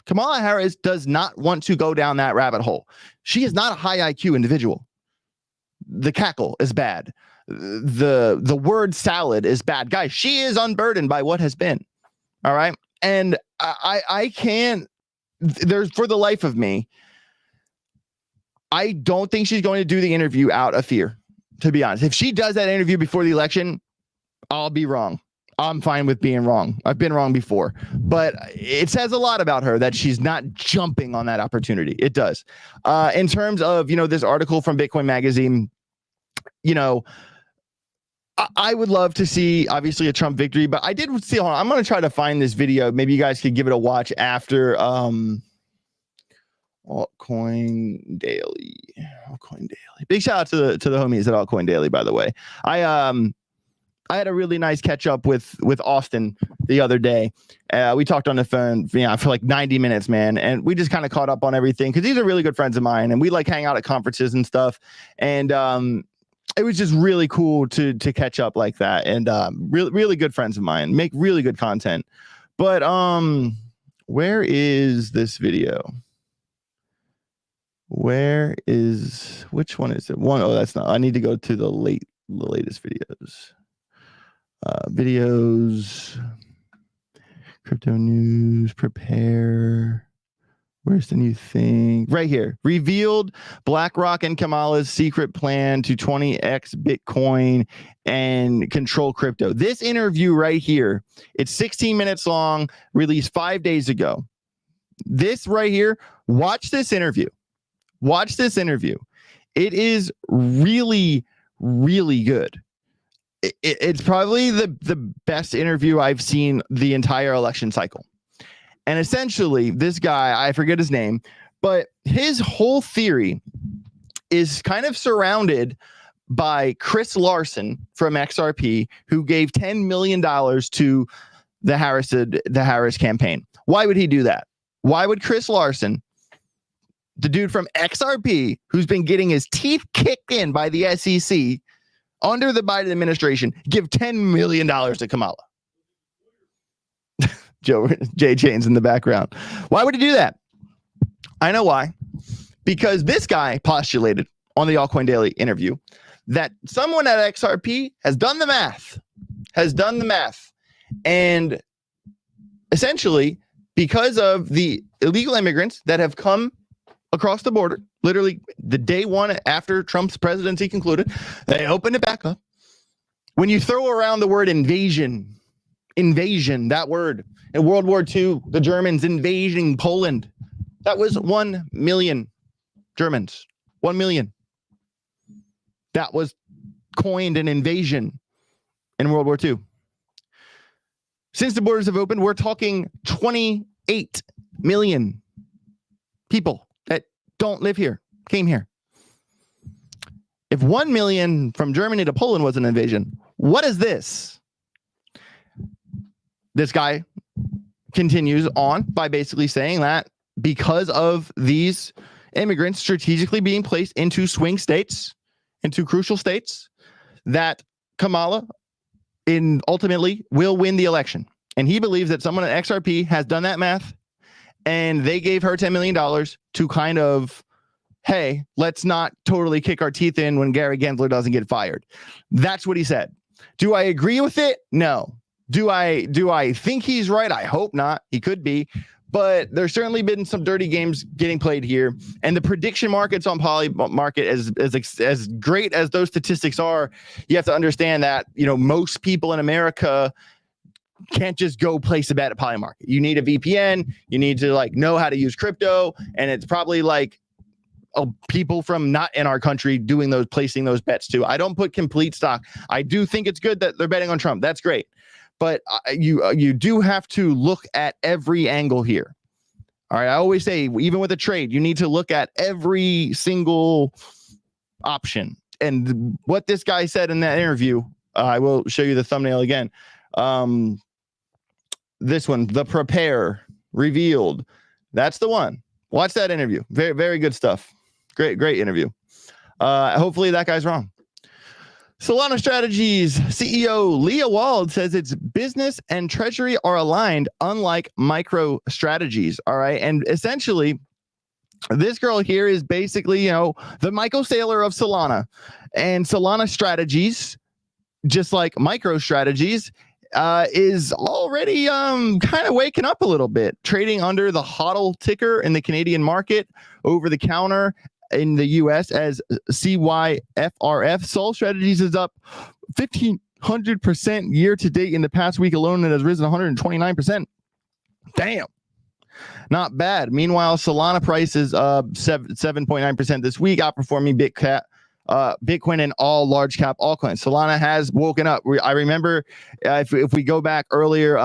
Kamala Harris does not want to go down that rabbit hole. She is not a high IQ individual. The cackle is bad. The word salad is bad. Guys, she is unburdened by what has been. All right. And I can't, there's for the life of me, I don't think she's going to do the interview out of fear, to be honest. If she does that interview before the election, I'll be wrong. I'm fine with being wrong. I've been wrong before, but it says a lot about her that she's not jumping on that opportunity. It does. In terms of, this article from Bitcoin Magazine, I would love to see, obviously, a Trump victory, but I did see, hold on, I'm going to try to find this video. Maybe you guys could give it a watch after Altcoin Daily. Big shout out to the homies at Altcoin Daily, by the way. I had a really nice catch up with Austin the other day. We talked on the phone, for like 90 minutes, man. And we just kind of caught up on everything because these are really good friends of mine. And we like hang out at conferences and stuff. And it was just really cool to catch up like that. And really good friends of mine, make really good content. But where is this video? Which one is it? Oh, that's not. I need to go to the latest videos. Videos, crypto news, prepare. Where's the new thing? Right here. Revealed BlackRock and Kamala's secret plan to 20x Bitcoin and control crypto. This interview right here, it's 16 minutes long, released 5 days ago. This right here, watch this interview. Watch this interview. It is really, really good. It's probably the best interview I've seen the entire election cycle. And essentially, this guy, I forget his name, but his whole theory is kind of surrounded by Chris Larson from XRP, who gave $10 million to the Harris campaign. Why would he do that? Why would Chris Larson, the dude from XRP, who's been getting his teeth kicked in by the SEC under the Biden administration, give $10 million to Kamala? Jay Chain's in the background. Why would he do that? I know why. Because this guy postulated on the Altcoin Daily interview that someone at XRP has done the math. And essentially, because of the illegal immigrants that have come across the border, literally the day one after Trump's presidency concluded, they opened it back up. When you throw around the word invasion, that word, in World War II, the Germans invading Poland, that was 1 million Germans. 1 million. That was coined an invasion in World War II. Since the borders have opened, we're talking 28 million people that don't live here, came here. If 1 million from Germany to Poland was an invasion, what is this? This guy continues on by basically saying that because of these immigrants strategically being placed into swing states, into crucial states, that Kamala ultimately will win the election. And he believes that someone at XRP has done that math, and they gave her $10 million to kind of, hey, let's not totally kick our teeth in when Gary Gensler doesn't get fired. That's what he said. Do I agree with it? No. Do I think he's right? I hope not. He could be. But there's certainly been some dirty games getting played here. And the prediction markets on Poly Market, as great as those statistics are, you have to understand that, most people in America can't just go place a bet at Poly Market. You need a VPN. You need to know how to use crypto. And it's probably people from not in our country placing those bets too. I don't put complete stock. I do think it's good that they're betting on Trump. That's great. But you do have to look at every angle here. All right. I always say, even with a trade, you need to look at every single option. And what this guy said in that interview, I will show you the thumbnail again. This one, the Prepare Revealed. That's the one. Watch that interview. Very, very good stuff. Great interview. Hopefully that guy's wrong. Solana Strategies CEO Leah Wald says its business and treasury are aligned, unlike micro strategies. All right. And essentially, this girl here is basically, the Michael Saylor of Solana. And Solana Strategies, just like micro strategies, is already kind of waking up a little bit, trading under the HODL ticker in the Canadian market, over the counter in the US as CYFRF. Sol Strategies is up 1,500% year to date. In the past week alone, it has risen 129%. Damn. Not bad. Meanwhile, Solana price is 7.9% this week, outperforming Bitcoin and all large cap altcoins. Solana has woken up. I remember if we go back earlier,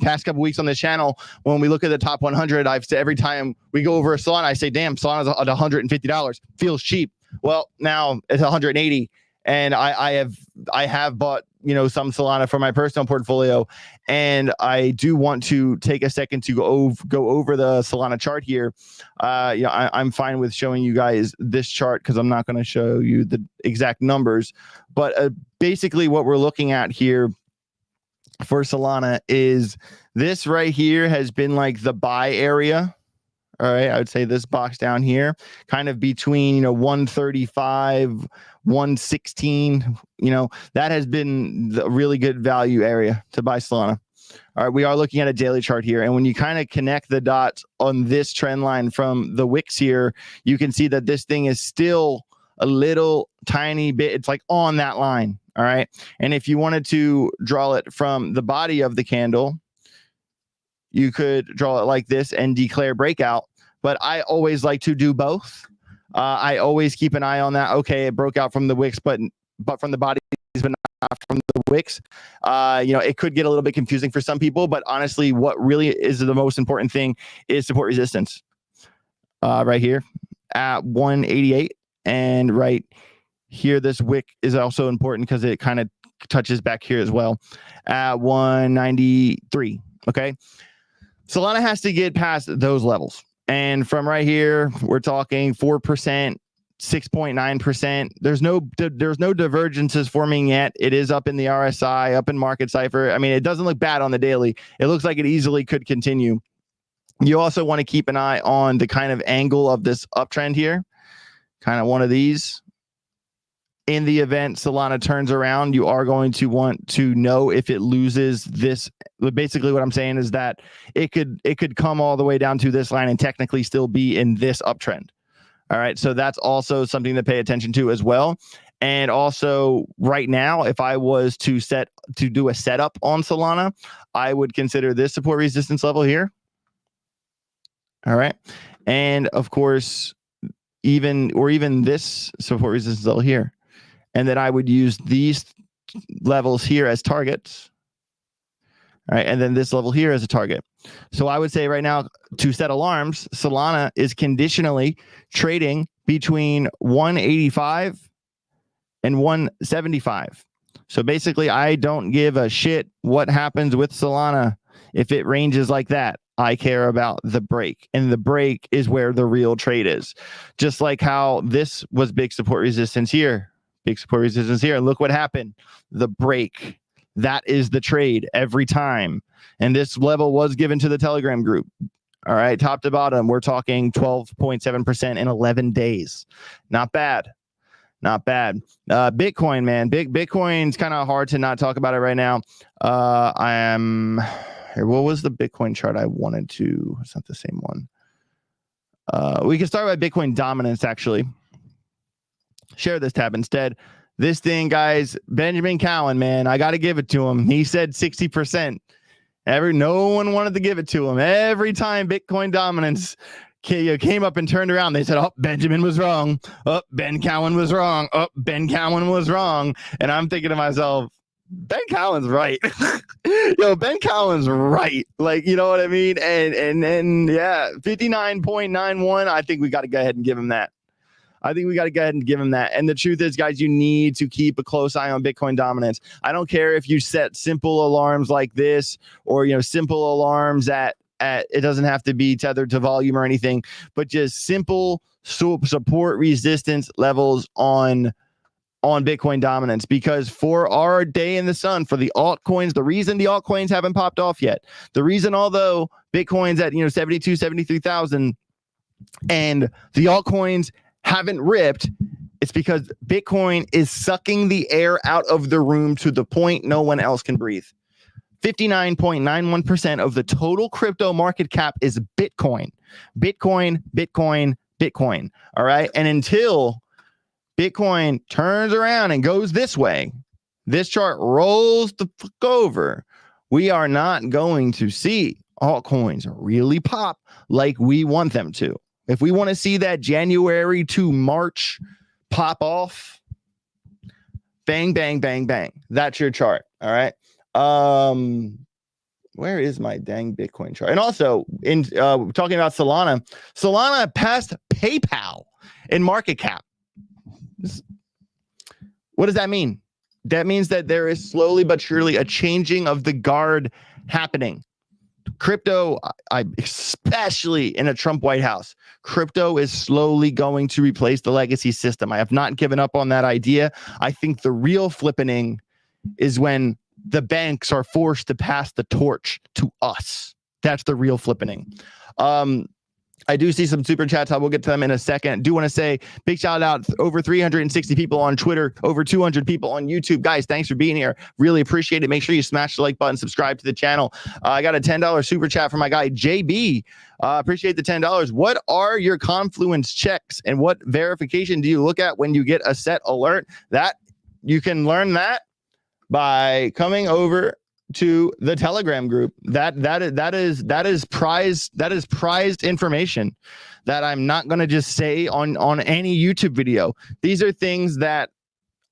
past couple weeks on this channel, when we look at the top 100, I've said every time we go over a Solana, I say, damn, Solana's at $150. Feels cheap. Well, now it's 180. And I have bought, some Solana for my personal portfolio. And I do want to take a second to go over the Solana chart here. I'm fine with showing you guys this chart because I'm not going to show you the exact numbers. But basically what we're looking at here for Solana is this right here has been like the buy area. All right, I would say this box down here, kind of between 135, 116. That has been the really good value area to buy Solana. All right, we are looking at a daily chart here. And when you kind of connect the dots on this trend line from the wicks here, you can see that this thing is still a little tiny bit. It's like on that line. All right. And if you wanted to draw it from the body of the candle, you could draw it like this and declare breakout. But I always like to do both. I always keep an eye on that. Okay, it broke out from the wicks, but from the body, but not from the wicks. It could get a little bit confusing for some people, but honestly, what really is the most important thing is support resistance. Right here at 188, and right here, this wick is also important because it kind of touches back here as well at 193. Okay, Solana has to get past those levels. And from right here, we're talking 4%, 6.9%. There's no divergences forming yet. It is up in the RSI, up in market cipher. I mean, it doesn't look bad on the daily. It looks like it easily could continue. You also want to keep an eye on the kind of angle of this uptrend here, kind of one of these. In the event Solana turns around, you are going to want to know if it loses this. Basically, what I'm saying is that it could come all the way down to this line and technically still be in this uptrend. All right, so that's also something to pay attention to as well. And also, right now, if I was to do a setup on Solana, I would consider this support resistance level here. All right, and of course, even this support resistance level here. And then I would use these levels here as targets. All right. And then this level here as a target. So I would say right now, to set alarms, Solana is conditionally trading between 185 and 175. So basically, I don't give a shit what happens with Solana if it ranges like that. I care about the break, and the break is where the real trade is. Just like how this was big support resistance here. Big support resistance here. And look what happened. The break. That is the trade every time. And this level was given to the Telegram group. All right. Top to bottom, we're talking 12.7% in 11 days. Not bad. Not bad. Bitcoin, man. Bitcoin's kind of hard to not talk about it right now. I am here. What was the Bitcoin chart I wanted to? It's not the same one. We can start with Bitcoin dominance, actually. Share this tab instead. This thing, guys, Benjamin Cowan, man, I got to give it to him. He said 60%. No one wanted to give it to him. Every time Bitcoin dominance came up and turned around, they said, oh, Benjamin was wrong. Oh, Ben Cowan was wrong. Oh, Ben Cowan was wrong. And I'm thinking to myself, Ben Cowan's right. Yo, Ben Cowan's right. Like, you know what I mean? And yeah, 59.91. I think we got to go ahead and give him that. And the truth is, guys, you need to keep a close eye on Bitcoin dominance. I don't care if you set simple alarms like this, or simple alarms at it doesn't have to be tethered to volume or anything, but just simple support resistance levels on Bitcoin dominance. Because for our day in the sun, for the altcoins, the reason the altcoins haven't popped off yet, the reason although Bitcoin's at 72, 73,000 and the altcoins haven't ripped, it's because Bitcoin is sucking the air out of the room to the point no one else can breathe. 59.91% of the total crypto market cap is Bitcoin. All right. And until Bitcoin turns around and goes this way, this chart rolls the fuck over, we are not going to see altcoins really pop like we want them to. If we want to see that January to March pop off, bang, bang, bang, bang. That's your chart. All right. Where is my dang Bitcoin chart? And also, in talking about Solana passed PayPal in market cap. What does that mean? That means that there is slowly but surely a changing of the guard happening. Crypto, especially in a Trump White House, crypto is slowly going to replace the legacy system. I have not given up on that idea. I think the real flippening is when the banks are forced to pass the torch to us. That's the real flippening. I do see some super chats. I will get to them in a second. Do want to say big shout out, over 360 people on Twitter, over 200 people on YouTube. Guys, thanks for being here. Really appreciate it. Make sure you smash the like button, subscribe to the channel. I got a $10 super chat from my guy, JB. Appreciate the $10. What are your Confluence checks and what verification do you look at when you get a set alert? That you can learn that by coming over to the Telegram group. That is prized information that I'm not going to just say on any YouTube video. These are things that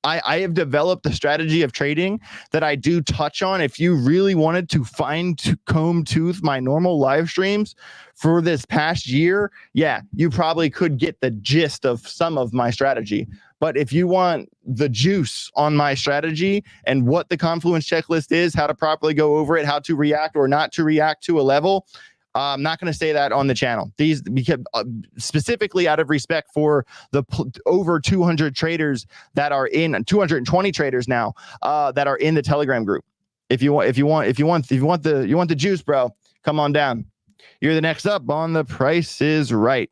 I have developed a strategy of trading that I do touch on. If you really wanted to comb tooth my normal live streams for this past year, yeah, you probably could get the gist of some of my strategy. But if you want the juice on my strategy and what the Confluence checklist is, how to properly go over it, how to react or not to react to a level, I'm not going to say that on the channel. These, because specifically out of respect for the over 200 traders that are in 220 traders now that are in the Telegram group. If you want the juice, bro, come on down. You're the next up on The Price is Right.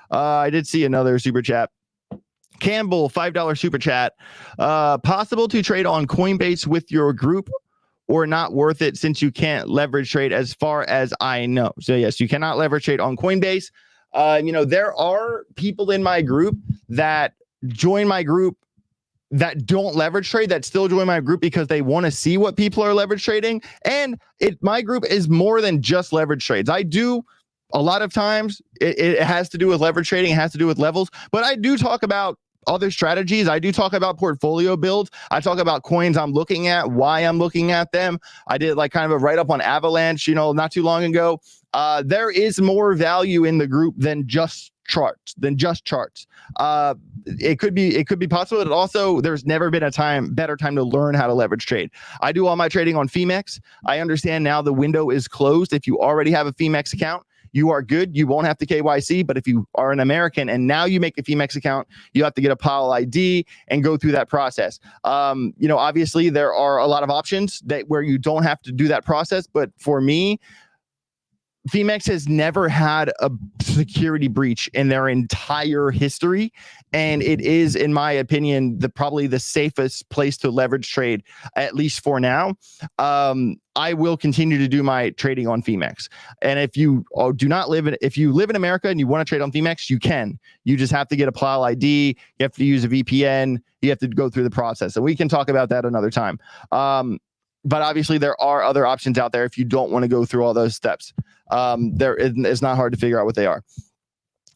I did see another super chat. Campbell, $5 super chat. Possible to trade on Coinbase with your group or not worth it since you can't leverage trade as far as I know. So yes, you cannot leverage trade on Coinbase. There are people in my group that join my group that don't leverage trade, that still join my group because they want to see what people are leverage trading. And my group is more than just leverage trades. I do a lot of times it has to do with leverage trading, it has to do with levels, but I do talk about other strategies. I do talk about portfolio builds. I talk about coins I'm looking at, why I'm looking at them. I did like kind of a write-up on Avalanche, not too long ago. There is more value in the group than just charts. It could be possible. But also, there's never been a better time to learn how to leverage trade. I do all my trading on PHEMEX. I understand now the window is closed. If you already have a PHEMEX account, you are good. You won't have to KYC, but if you are an American and now you make a PHEMEX account, you have to get a PAL ID and go through that process. Obviously there are a lot of options where you don't have to do that process. But for me, PHEMEX has never had a security breach in their entire history, and it is, in my opinion, probably the safest place to leverage trade, at least for now. I will continue to do my trading on PHEMEX, and if you live in America and you want to trade on PHEMEX, you can. You just have to get a PAL ID. You have to use a VPN. You have to go through the process, and we can talk about that another time. But obviously, there are other options out there if you don't want to go through all those steps. It's not hard to figure out what they are.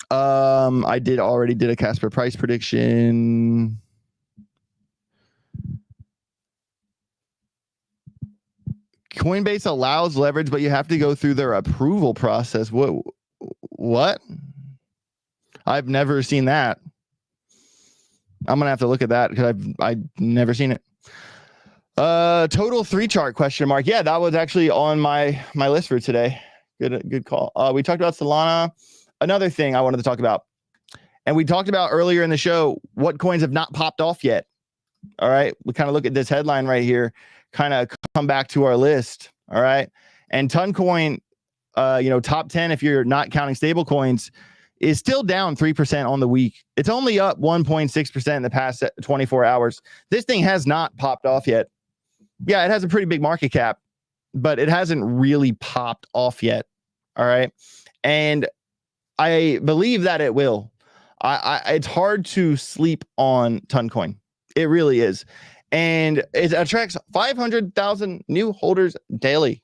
I already did a Casper price prediction. Coinbase allows leverage, but you have to go through their approval process. What? I've never seen that. I'm gonna have to look at that because I've never seen it. Total 3 chart question mark. Yeah, that was actually on my list for today. Good call. We talked about Solana. Another thing I wanted to talk about, and we talked about earlier in the show, what coins have not popped off yet. All right, we kind of look at this headline right here, kind of come back to our list. All right, and Toncoin, top 10 if you're not counting stable coins, is still down 3% on the week. It's only up 1.6% in the past 24 hours. This thing has not popped off yet. Yeah, it has a pretty big market cap, but it hasn't really popped off yet. All right. And I believe that it will. It's hard to sleep on Toncoin. It really is. And it attracts 500,000 new holders daily.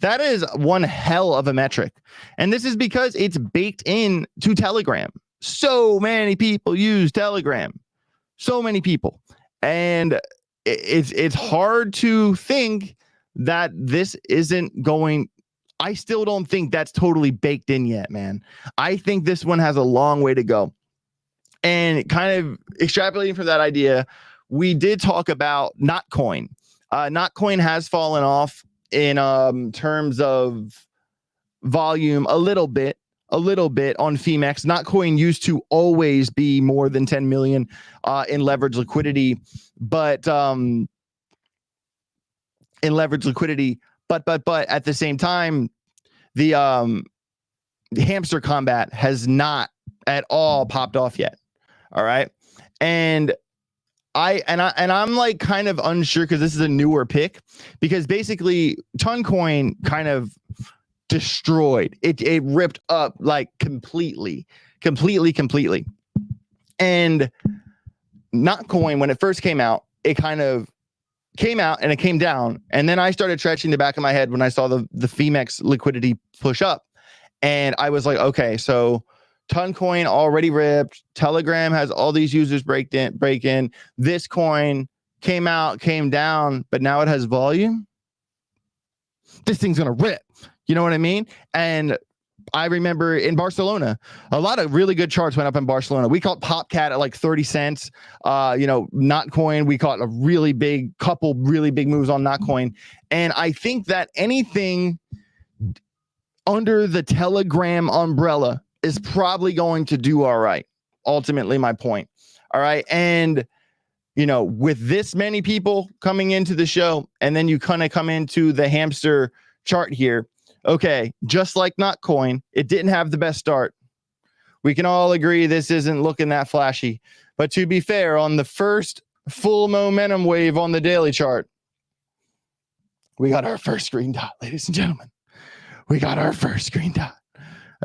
That is one hell of a metric. And this is because it's baked in to Telegram. So many people use Telegram. So many people. And it's hard to think that this isn't going. I still don't think that's totally baked in yet, man. I think this one has a long way to go. And kind of extrapolating from that idea, we did talk about Notcoin. Notcoin has fallen off in terms of volume a little bit on PHEMEX. Notcoin used to always be more than 10 million in leverage liquidity, but but at the same time, the hamster combat has not at all popped off yet. All right. And I'm like kind of unsure because this is a newer pick, because basically Toncoin kind of destroyed it. It ripped up like completely. And Notcoin, when it first came out, it kind of came out and it came down. And then I started stretching the back of my head when I saw the PHEMEX liquidity push up. And I was like, okay, so Toncoin already ripped. Telegram has all these users break in. This coin came out, came down, but now it has volume. This thing's going to rip. You know what I mean? And I remember in Barcelona, a lot of really good charts went up in Barcelona. We caught Popcat at like 30 cents. Notcoin, we caught a couple really big moves on Notcoin. And I think that anything under the Telegram umbrella is probably going to do all right. Ultimately, my point. All right. And, with this many people coming into the show, and then you kind of come into the hamster chart here. Okay, just like Notcoin, it didn't have the best start. We can all agree this isn't looking that flashy. But to be fair, on the first full momentum wave on the daily chart, we got our first green dot, ladies and gentlemen. We got our first green dot.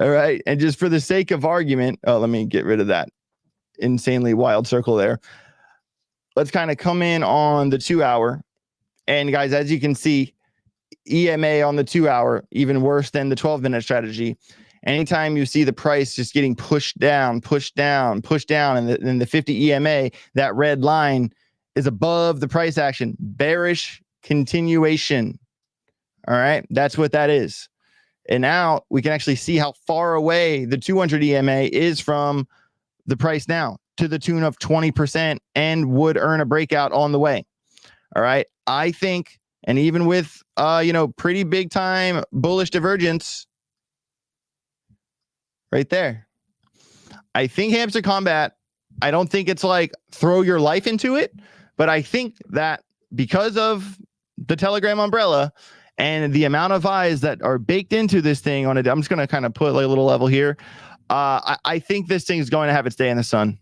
All right. And just for the sake of argument, let me get rid of that insanely wild circle there. Let's kind of come in on the 2 hour. And guys, as you can see, EMA on the 2 hour, even worse than the 12-minute strategy. Anytime you see the price just getting pushed down, and the 50 EMA, that red line is above the price action. Bearish continuation. All right. That's what that is. And now we can actually see how far away the 200 EMA is from the price now, to the tune of 20%, and would earn a breakout on the way. All right. I think, and even with, pretty big time bullish divergence right there, I think hamster combat, I don't think it's like throw your life into it, but I think that because of the Telegram umbrella and the amount of eyes that are baked into this thing on it, I'm just going to kind of put like a little level here. I think this thing is going to have its day in the sun.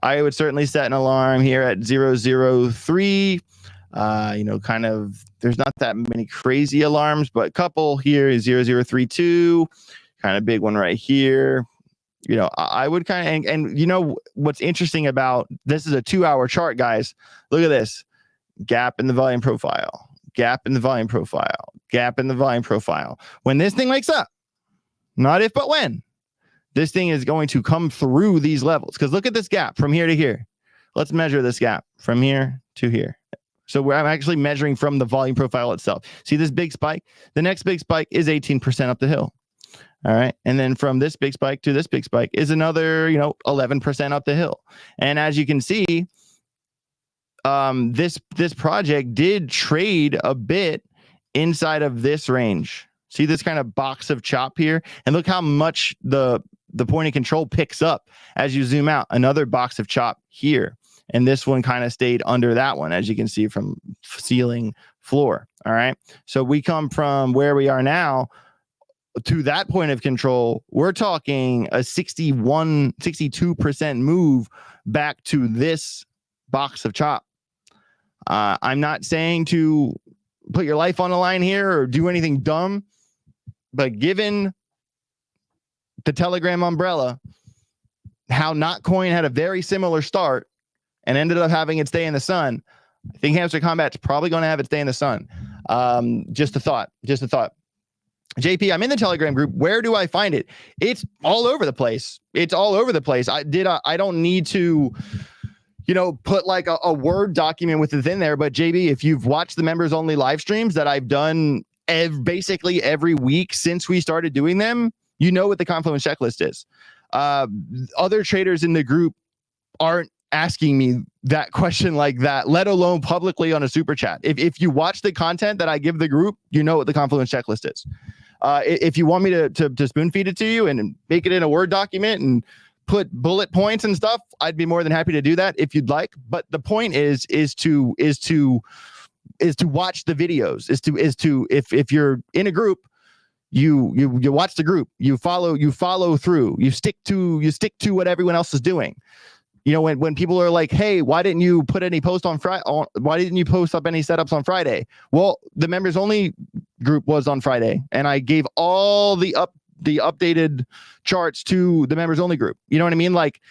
I would certainly set an alarm here at 003. There's not that many crazy alarms, but a couple here is 0032, kind of big one right here. I would kind of, and what's interesting about this is a 2 hour chart, guys. Look at this gap in the volume profile. Gap in the volume profile, gap in the volume profile. When this thing wakes up, not if, but when, this thing is going to come through these levels. Because look at this gap from here to here. Let's measure this gap from here to here. So I'm actually measuring from the volume profile itself. See this big spike? The next big spike is 18% up the hill. All right. And then from this big spike to this big spike is another, 11% up the hill. And as you can see, this project did trade a bit inside of this range. See this kind of box of chop here, and look how much the point of control picks up as you zoom out. Another box of chop here, and this one kind of stayed under that one, as you can see from ceiling floor. All right, so we come from where we are now to that point of control. We're talking a 62% move back to this box of chop. I'm not saying to put your life on the line here or do anything dumb, but given the Telegram umbrella, how Notcoin had a very similar start and ended up having its day in the sun, I think hamster combat's probably going to have its day in the sun. Just a thought. JP, I'm in the Telegram group. Where do I find it? It's all over the place. I don't need to, put like a Word document with it in there. But JB, if you've watched the members only live streams that I've done basically every week since we started doing them, you know what the Confluence checklist is. Other traders in the group aren't asking me that question like that, let alone publicly on a super chat. If you watch the content that I give the group, you know what the Confluence checklist is. If you want me to spoon feed it to you and make it in a Word document and put bullet points and stuff, I'd be more than happy to do that if you'd like. But the point is to watch the videos, is to if you're in a group, you watch the group, you follow through, you stick to what everyone else is doing. You know, when people are like, hey, why didn't you put any post on Friday? Why didn't you post up any setups on Friday? Well, the members only group was on Friday, and I gave all the updated charts to the members only group. You know what I mean? Like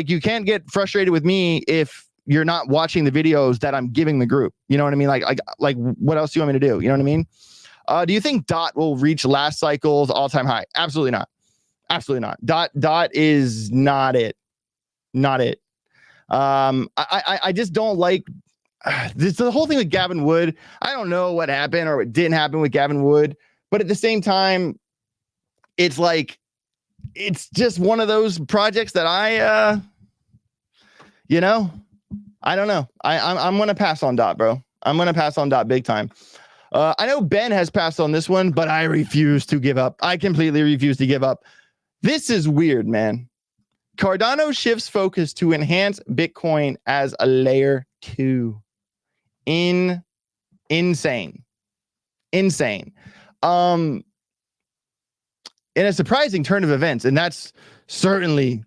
you can't get frustrated with me if you're not watching the videos that I'm giving the group. You know what I mean? Like what else do you want me to do? You know what I mean? Do you think DOT will reach last cycle's all-time high? Absolutely not. Absolutely not. DOT is not it. Not it. I just don't like this. The whole thing with Gavin Wood. I don't know what happened or what didn't happen with Gavin Wood, but at the same time, it's like it's just one of those projects that I don't know. I'm gonna pass on DOT, bro. I'm gonna pass on DOT big time. I know Ben has passed on this one, but I refuse to give up. I completely refuse to give up. This is weird, man. Cardano shifts focus to enhance Bitcoin as a layer 2. Insane. In a surprising turn of events, and that's certainly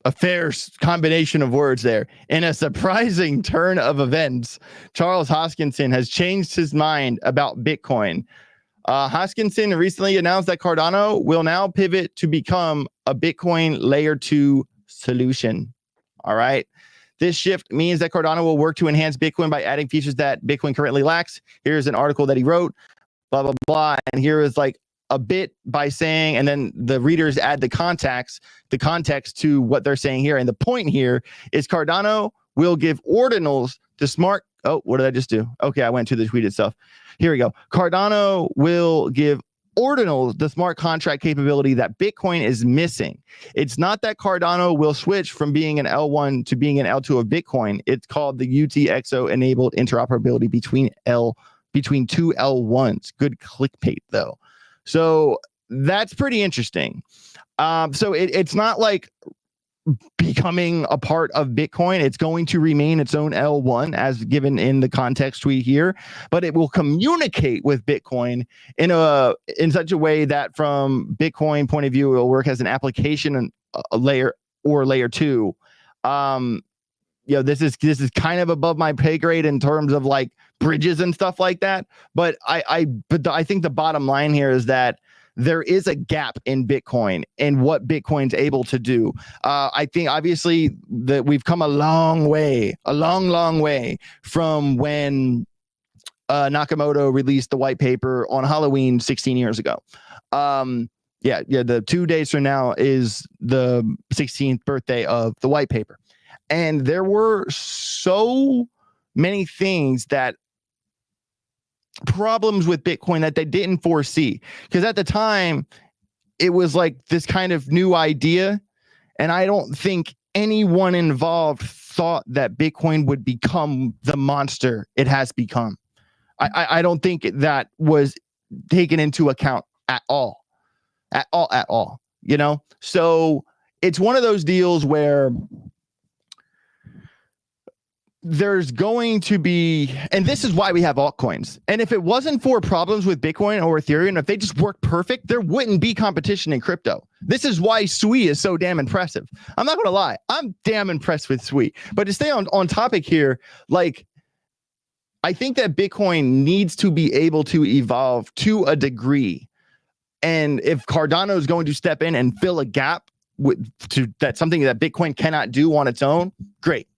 a fair combination of words there. In a surprising turn of events, Charles Hoskinson has changed his mind about Bitcoin. Hoskinson recently announced that Cardano will now pivot to become a Bitcoin layer 2 solution. All right. This shift means that Cardano will work to enhance Bitcoin by adding features that Bitcoin currently lacks. Here's an article that he wrote, blah, blah, blah. And here is like a bit by saying, and then the readers add the context to what they're saying here. And the point here is Cardano will give ordinals to smart. Oh, what did I just do? Okay, I went to the tweet itself. Here we go. Cardano will give ordinals the smart contract capability that Bitcoin is missing. It's not that Cardano will switch from being an L1 to being an L2 of Bitcoin. It's called the UTXO enabled interoperability between two L1s. Good clickbait though. So that's pretty interesting. So it's not like becoming a part of Bitcoin. It's going to remain its own L1 as given in the context tweet here, but it will communicate with Bitcoin in such a way that from Bitcoin point of view, it will work as an application and a layer or layer 2. This is kind of above my pay grade in terms of like bridges and stuff like that. But I think the bottom line here is that there is a gap in Bitcoin and what Bitcoin's able to do. I think obviously that we've come a long way from when Nakamoto released the white paper on Halloween 16 years ago. The 2 days from now is the 16th birthday of the white paper. And there were so many things that problems with Bitcoin that they didn't foresee, because at the time it was like this kind of new idea, and I don't think anyone involved thought that Bitcoin would become the monster it has become. I don't think that was taken into account at all. So it's one of those deals where there's going to be, and this is why we have altcoins. And if it wasn't for problems with Bitcoin or Ethereum, if they just worked perfect, there wouldn't be competition in crypto. This is why SWI is so damn impressive. I'm not going to lie. I'm damn impressed with SWI. But to stay on topic here, like, I think that Bitcoin needs to be able to evolve to a degree. And if Cardano is going to step in and fill a gap that's something that Bitcoin cannot do on its own, great.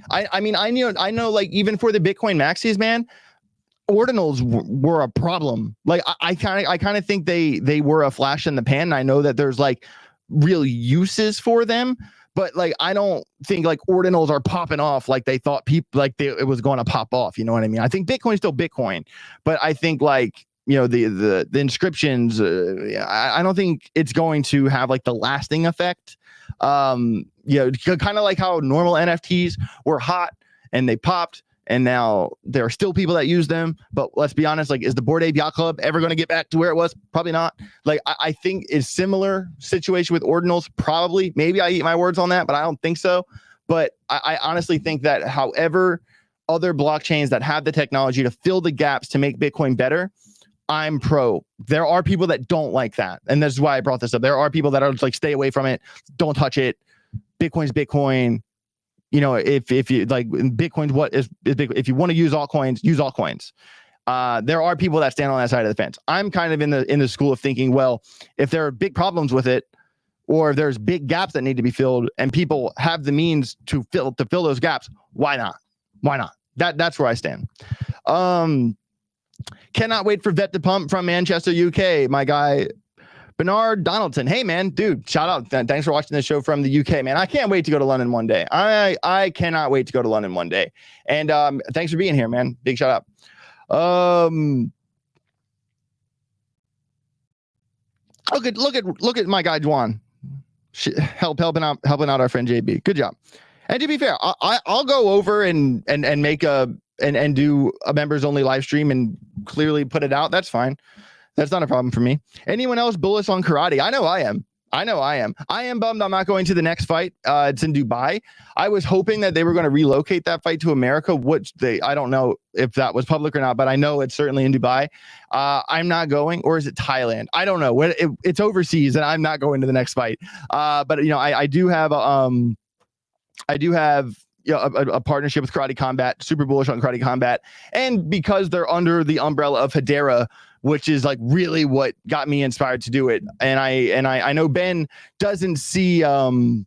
I mean, I know, like, even for the Bitcoin maxis, man, ordinals were a problem. Like, I kind of think they were a flash in the pan. I know that there's like real uses for them, but like, I don't think like ordinals are popping off like they thought it was going to pop off. You know what I mean? I think Bitcoin's still Bitcoin, but I think like, the inscriptions, I don't think it's going to have like the lasting effect. Kind of like how normal NFTs were hot and they popped, and now there are still people that use them. But let's be honest, like, is the Bored Ape Yacht Club ever going to get back to where it was? Probably not. Like, I think it's similar situation with ordinals. Probably, maybe I eat my words on that, but I don't think so. But I honestly think that however other blockchains that have the technology to fill the gaps to make Bitcoin better, I'm pro. There are people that don't like that. And that's why I brought this up. There are people that are like, stay away from it. Don't touch it. Bitcoin's Bitcoin. You know, if you like Bitcoin's what is Bitcoin. If you want to use altcoins, use altcoins. There are people that stand on that side of the fence. I'm kind of in the school of thinking, well, if there are big problems with it, or if there's big gaps that need to be filled, and people have the means to fill those gaps, why not? Why not? That's where I stand. Cannot wait for Vet to Pump from Manchester, UK. My guy Bernard Donaldson. Hey man, dude, shout out. Thanks for watching this show from the UK, man. I can't wait to go to London one day. I cannot wait to go to London one day. And thanks for being here, man. Big shout out. Look at my guy Juan. Helping out our friend JB. Good job. And to be fair, I'll go over and make and do a members only live stream and clearly put it out. That's fine. That's not a problem for me. Anyone else bullish on karate? I know I am. I am bummed I'm not going to the next fight. It's in Dubai. I was hoping that they were going to relocate that fight to America, which I don't know if that was public or not, but I know it's certainly in Dubai. I'm not going, or is it Thailand? I don't know. It's overseas, and I'm not going to the next fight. But you know, I do have a partnership with Karate Combat, super bullish on Karate Combat. And because they're under the umbrella of Hedera, which is like really what got me inspired to do it. And I know Ben doesn't see the,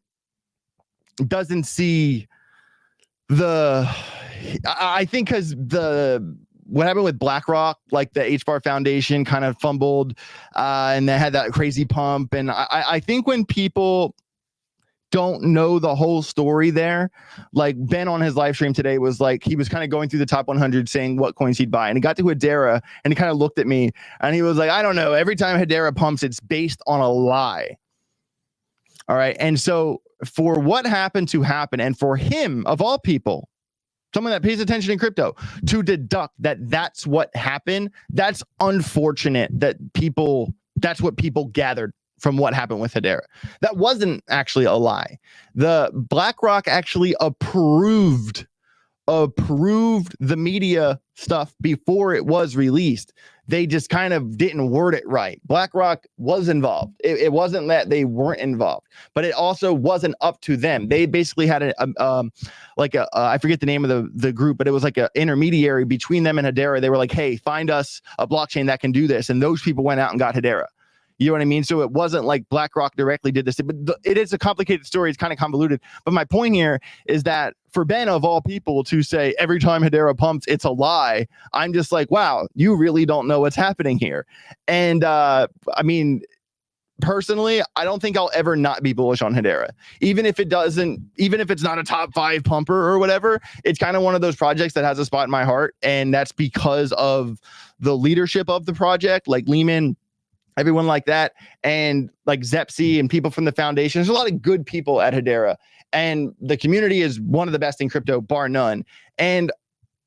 I think because what happened with BlackRock, like the HBAR Foundation kind of fumbled and they had that crazy pump. And I think when people don't know the whole story there, like Ben on his live stream today was like, he was kind of going through the top 100 saying what coins he'd buy, and he got to Hedera and he kind of looked at me and he was like, I don't know, every time Hedera pumps, it's based on a lie. All right. And so for what happened to happen, and for him of all people, someone that pays attention in crypto, to deduct that that's what happened, that's unfortunate that's what people gathered from what happened with Hedera. That wasn't actually a lie. The BlackRock actually approved the media stuff before it was released. They just kind of didn't word it right. BlackRock was involved. It wasn't that they weren't involved, but it also wasn't up to them. They basically had I forget the name of the group, but it was like an intermediary between them and Hedera. They were like, hey, find us a blockchain that can do this. And those people went out and got Hedera. You know what I mean? So it wasn't like BlackRock directly did this, but it is a complicated story. It's kind of convoluted. But my point here is that for Ben, of all people, to say every time Hedera pumps, it's a lie, I'm just like, wow, you really don't know what's happening here. And I mean, personally, I don't think I'll ever not be bullish on Hedera. Even if it's not a top 5 pumper or whatever, it's kind of one of those projects that has a spot in my heart. And that's because of the leadership of the project, like Lehman, everyone like that, and like Zepsi and people from the foundation. There's a lot of good people at Hedera, and the community is one of the best in crypto, bar none. And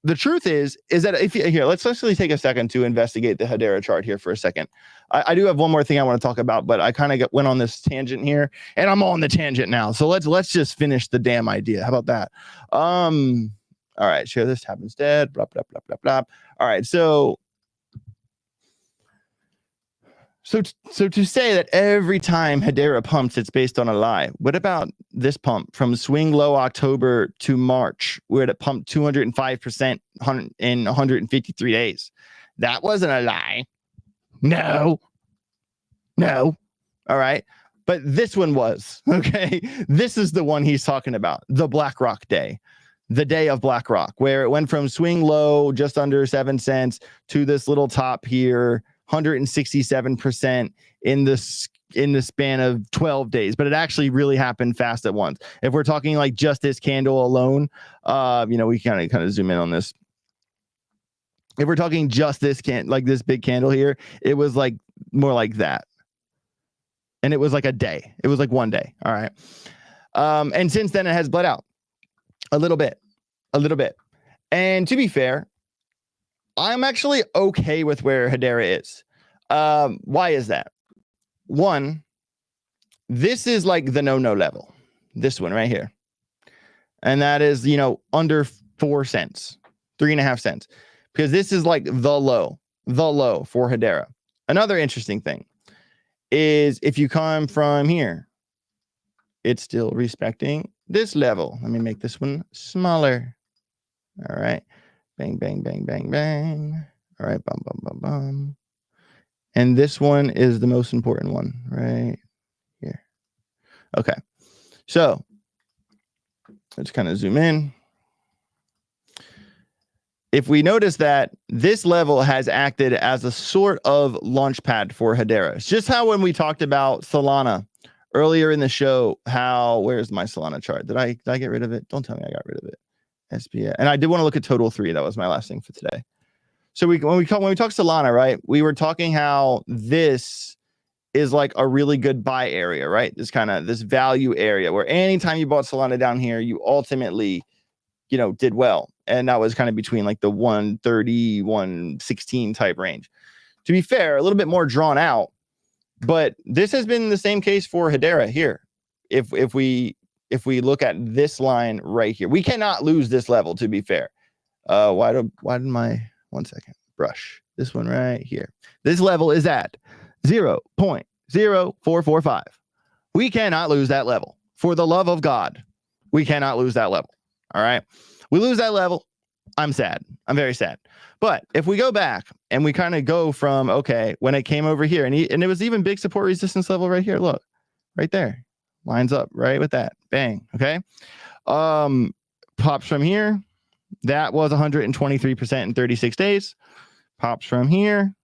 the truth is that let's actually take a second to investigate the Hedera chart here for a second. I do have one more thing I want to talk about, but I kind of went on this tangent here, and I'm on the tangent now. So let's just finish the damn idea. How about that? All right, share this tab instead. Blah blah blah blah blah. All right, So to say that every time Hedera pumps, it's based on a lie. What about this pump from swing low October to March, where it pumped 205% in 153 days? That wasn't a lie. No. All right. But this one was. Okay. This is the one he's talking about. The BlackRock day. The day of BlackRock, where it went from swing low just under 7 cents to this little top here, 167% in the span of 12 days, but it actually really happened fast at once. If we're talking like just this candle alone, we kind of zoom in on this. If we're talking just this this big candle here, it was like more like that. And it was like a day. It was like one day. All right. And since then it has bled out a little bit. And to be fair, I'm actually okay with where Hedera is. Why is that? One, this is like the no level. This one right here. And that is, under 4 cents, 3.5 cents. Because this is like the low. the low for Hedera. Another interesting thing is if you come from here, it's still respecting this level. Let me make this one smaller. All right. Bang, bang, bang, bang, bang. All right. Bum, bum, bum, bum. And this one is the most important one right here. Okay. So let's kind of zoom in. If we notice that this level has acted as a sort of launch pad for Hedera, it's just how when we talked about Solana earlier in the show, how, where's my Solana chart? Did I get rid of it? Don't tell me I got rid of it. SPA. And I did want to look at total 3. That was my last thing for today. So when we talk Solana, right, we were talking how this is like a really good buy area, right? This kind of this value area where anytime you bought Solana down here, you ultimately, you know, did well. And that was kind of between like the 130, 116 type range. To be fair, a little bit more drawn out, but this has been the same case for Hedera here. If we look at this line right here, we cannot lose this level, to be fair. Why did my, one second, brush this one right here. This level is at 0.0445. We cannot lose that level. For the love of God, we cannot lose that level. All right. We lose that level. I'm sad. I'm very sad. But if we go back and we kind of go from, okay, when it came over here and it was even big support resistance level right here. Look right there. Lines up right with that. Bang. Okay. Pops from here. That was 123% in 36 days. Pops from here.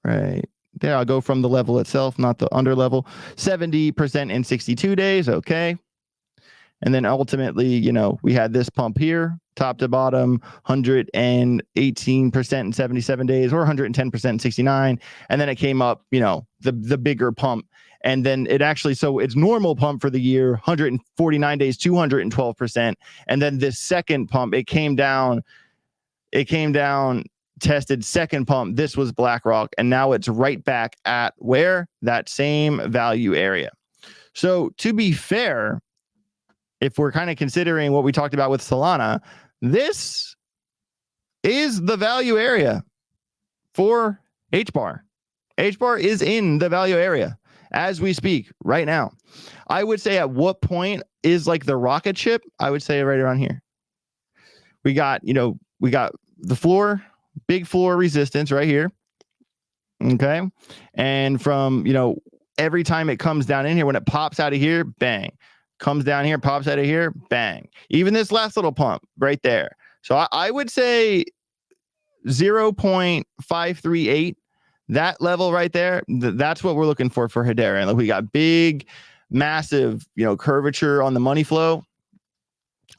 Right there. I'll go from the level itself, not the under level. 70% in 62 days. Okay. And then ultimately, you know, we had this pump here, top to bottom, 118% in 77 days or 110% in 69. And then it came up, you know, the bigger pump. And then it actually, so it's normal pump for the year, 149 days, 212%. And then this second pump, it came down, tested second pump. This was BlackRock. And now it's right back at where? That same value area. So to be fair, if we're kind of considering what we talked about with Solana, this is the value area for HBAR. HBAR is in the value area as we speak right now. I would say at what point is like the rocket ship? I would say right around here. We got the floor, big floor resistance right here. Okay. And from, every time it comes down in here, when it pops out of here, bang. Comes down here, pops out of here, bang. Even this last little pump right there. So I would say 0.538, that level right there, that's what we're looking for Hedera. And we got big, massive, curvature on the money flow.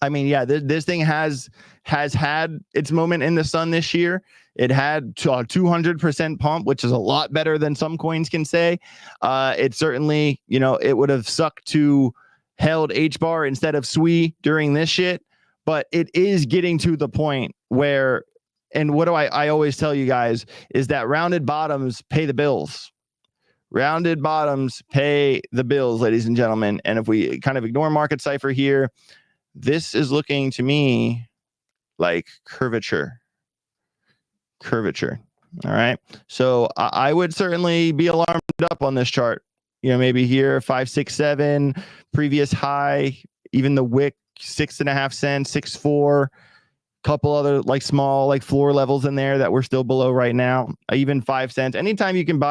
I mean, yeah, this thing has had its moment in the sun this year. It had a 200% pump, which is a lot better than some coins can say. It certainly, it would have sucked to held HBAR instead of SWE during this shit, but it is getting to the point where, and what do I always tell you guys is that rounded bottoms pay the bills. Rounded bottoms pay the bills, ladies and gentlemen. And if we kind of ignore market cipher here, this is looking to me like curvature. All right. So I would certainly be alarmed up on this chart. Maybe here 5, 6, 7, previous high, even the wick 6.5 cents, 6.4, couple other like small like floor levels in there that we're still below right now, even 5 cents. Anytime you can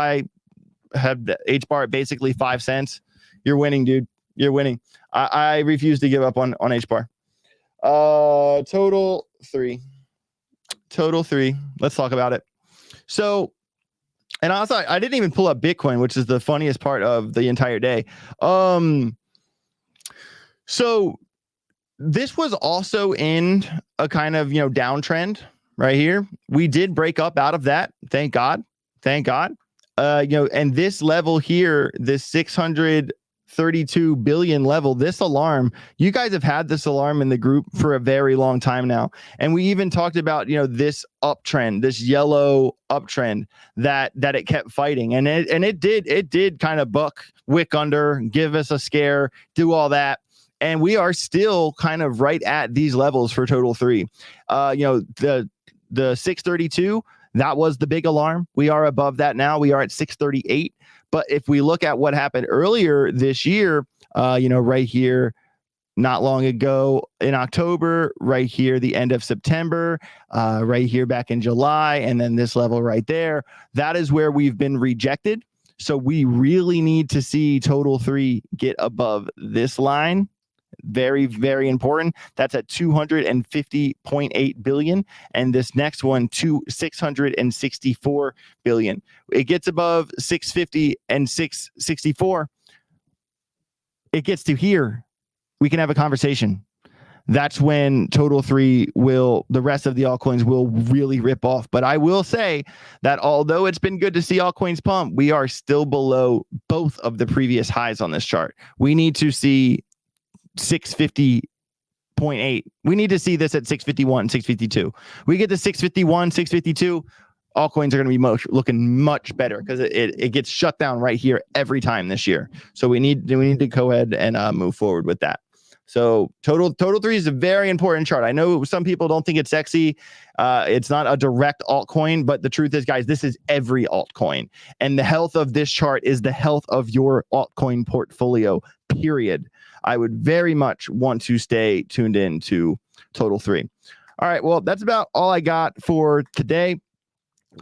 have the HBAR at basically 5 cents, you're winning, dude. You're winning. I refuse to give up on HBAR. Total three. Let's talk about it. So, and also, I didn't even pull up Bitcoin, which is the funniest part of the entire day. So this was also in a kind of, downtrend right here. We did break up out of that. Thank God. And this level here, this 632 billion level, this alarm, you guys have had this alarm in the group for a very long time now. And we even talked about, this uptrend, this yellow uptrend that it kept fighting. And it did kind of buck, wick under, give us a scare, do all that. And we are still kind of right at these levels for total 3. The 632, That was the big alarm. We are above that now. We are at 638. But if we look at what happened earlier this year, right here, not long ago in October, right here, the end of September, right here back in July, and then this level right there, that is where we've been rejected. So we really need to see total 3 get above this line. Very, very important. That's at 250.8 billion. And this next one to 664 billion. It gets above 650 and 664. It gets to here. We can have a conversation. That's when total 3 the rest of the altcoins will really rip off. But I will say that although it's been good to see altcoins pump, we are still below both of the previous highs on this chart. We need to see 650.8. We need to see this at 651, 652. We get to 651, 652. Altcoins are going to be looking much better because it gets shut down right here every time this year. So we need to go ahead and move forward with that. So total 3 is a very important chart. I know some people don't think it's sexy. It's not a direct altcoin, but the truth is, guys, this is every altcoin. And the health of this chart is the health of your altcoin portfolio, period. I would very much want to stay tuned in to total 3. All right, well, that's about all I got for today.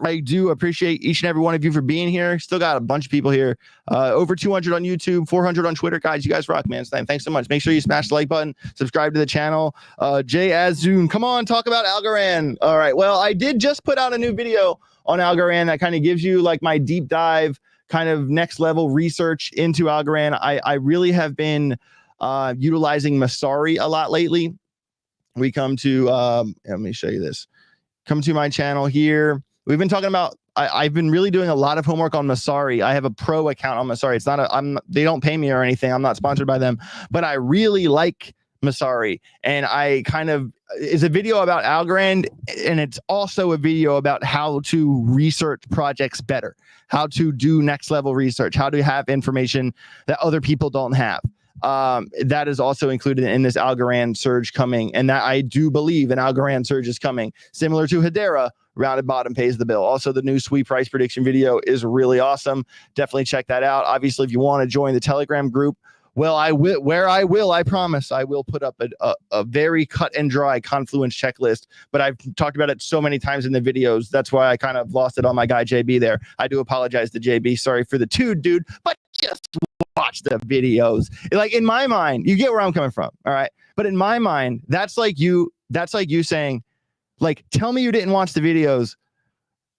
I do appreciate each and every one of you for being here. Still got a bunch of people here. Over 200 on YouTube, 400 on Twitter. Guys, you guys rock, man. Thanks so much. Make sure you smash the like button, subscribe to the channel. Jay Azun, come on, talk about Algorand. All right, well, I did just put out a new video on Algorand that kind of gives you like my deep dive, kind of next level research into Algorand. I really have been utilizing Masari a lot lately. We come to, let me show you this. Come to my channel here. We've been talking about, I've been really doing a lot of homework on Masari. I have a pro account on Masari. It's not they don't pay me or anything. I'm not sponsored by them, but I really like Masari. And it's a video about Algorand, and it's also a video about how to research projects better, how to do next level research, how to have information that other people don't have. That is also included in this Algorand surge coming, and that I do believe an Algorand surge is coming, similar to Hedera. Rounded bottom pays the bill. Also, the new sweep price prediction video is really awesome. Definitely check that out. Obviously, if you want to join the Telegram group, well, I promise I will put up a very cut and dry Confluence checklist, but I've talked about it so many times in the videos. That's why I kind of lost it on my guy, JB there. I do apologize to JB. Sorry for the dude, but just watch the videos. Like, in my mind, you get where I'm coming from. All right. But in my mind, that's like you saying, like, tell me you didn't watch the videos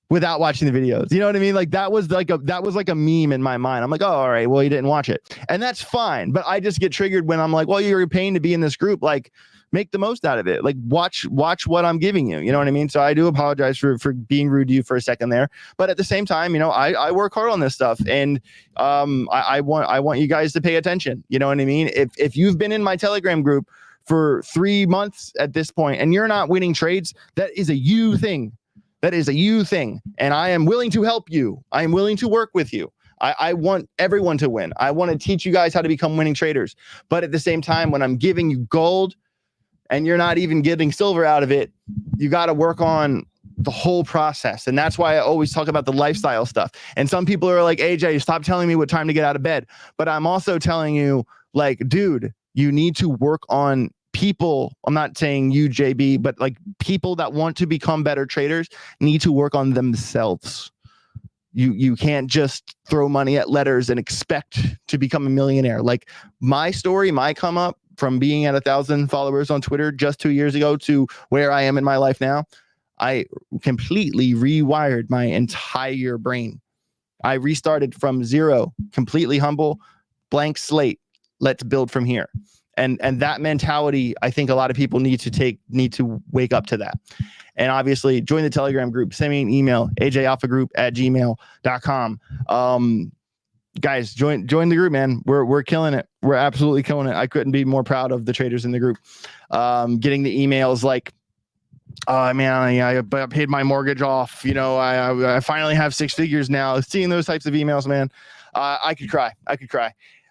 without watching the videos. You know what I mean? Like, that was like a meme in my mind. I'm like, oh, all right, well, you didn't watch it. And that's fine. But I just get triggered when I'm like, well, you're paying to be in this group. Like, make the most out of it. Like, watch what I'm giving you. You know what I mean? So I do apologize for being rude to you for a second there. But at the same time, I work hard on this stuff, and I want you guys to pay attention. You know what I mean? If you've been in my Telegram group for 3 months at this point and you're not winning trades, that is a you thing. That is a you thing. And I am willing to help you. I am willing to work with you. I want everyone to win. I want to teach you guys how to become winning traders. But at the same time, when I'm giving you gold and you're not even getting silver out of it, you got to work on the whole process. And that's why I always talk about the lifestyle stuff. And some people are like, AJ, stop telling me what time to get out of bed. But I'm also telling you, like, dude, you need to work on people. I'm not saying you, JB, but like people that want to become better traders need to work on themselves. You can't just throw money at letters and expect to become a millionaire. Like, my story, my come up from being at 1,000 followers on Twitter just 2 years ago to where I am in my life now, I completely rewired my entire brain. I restarted from zero, completely humble, blank slate. Let's build from here. And that mentality, I think a lot of people need to wake up to that. And obviously, join the Telegram group. Send me an email, ajalphagroup@gmail.com. Guys, join the group, man. We're killing it. We're absolutely killing it. I couldn't be more proud of the traders in the group. Getting the emails like, oh man, I paid my mortgage off. I finally have 6 figures now. Seeing those types of emails, man, I could cry.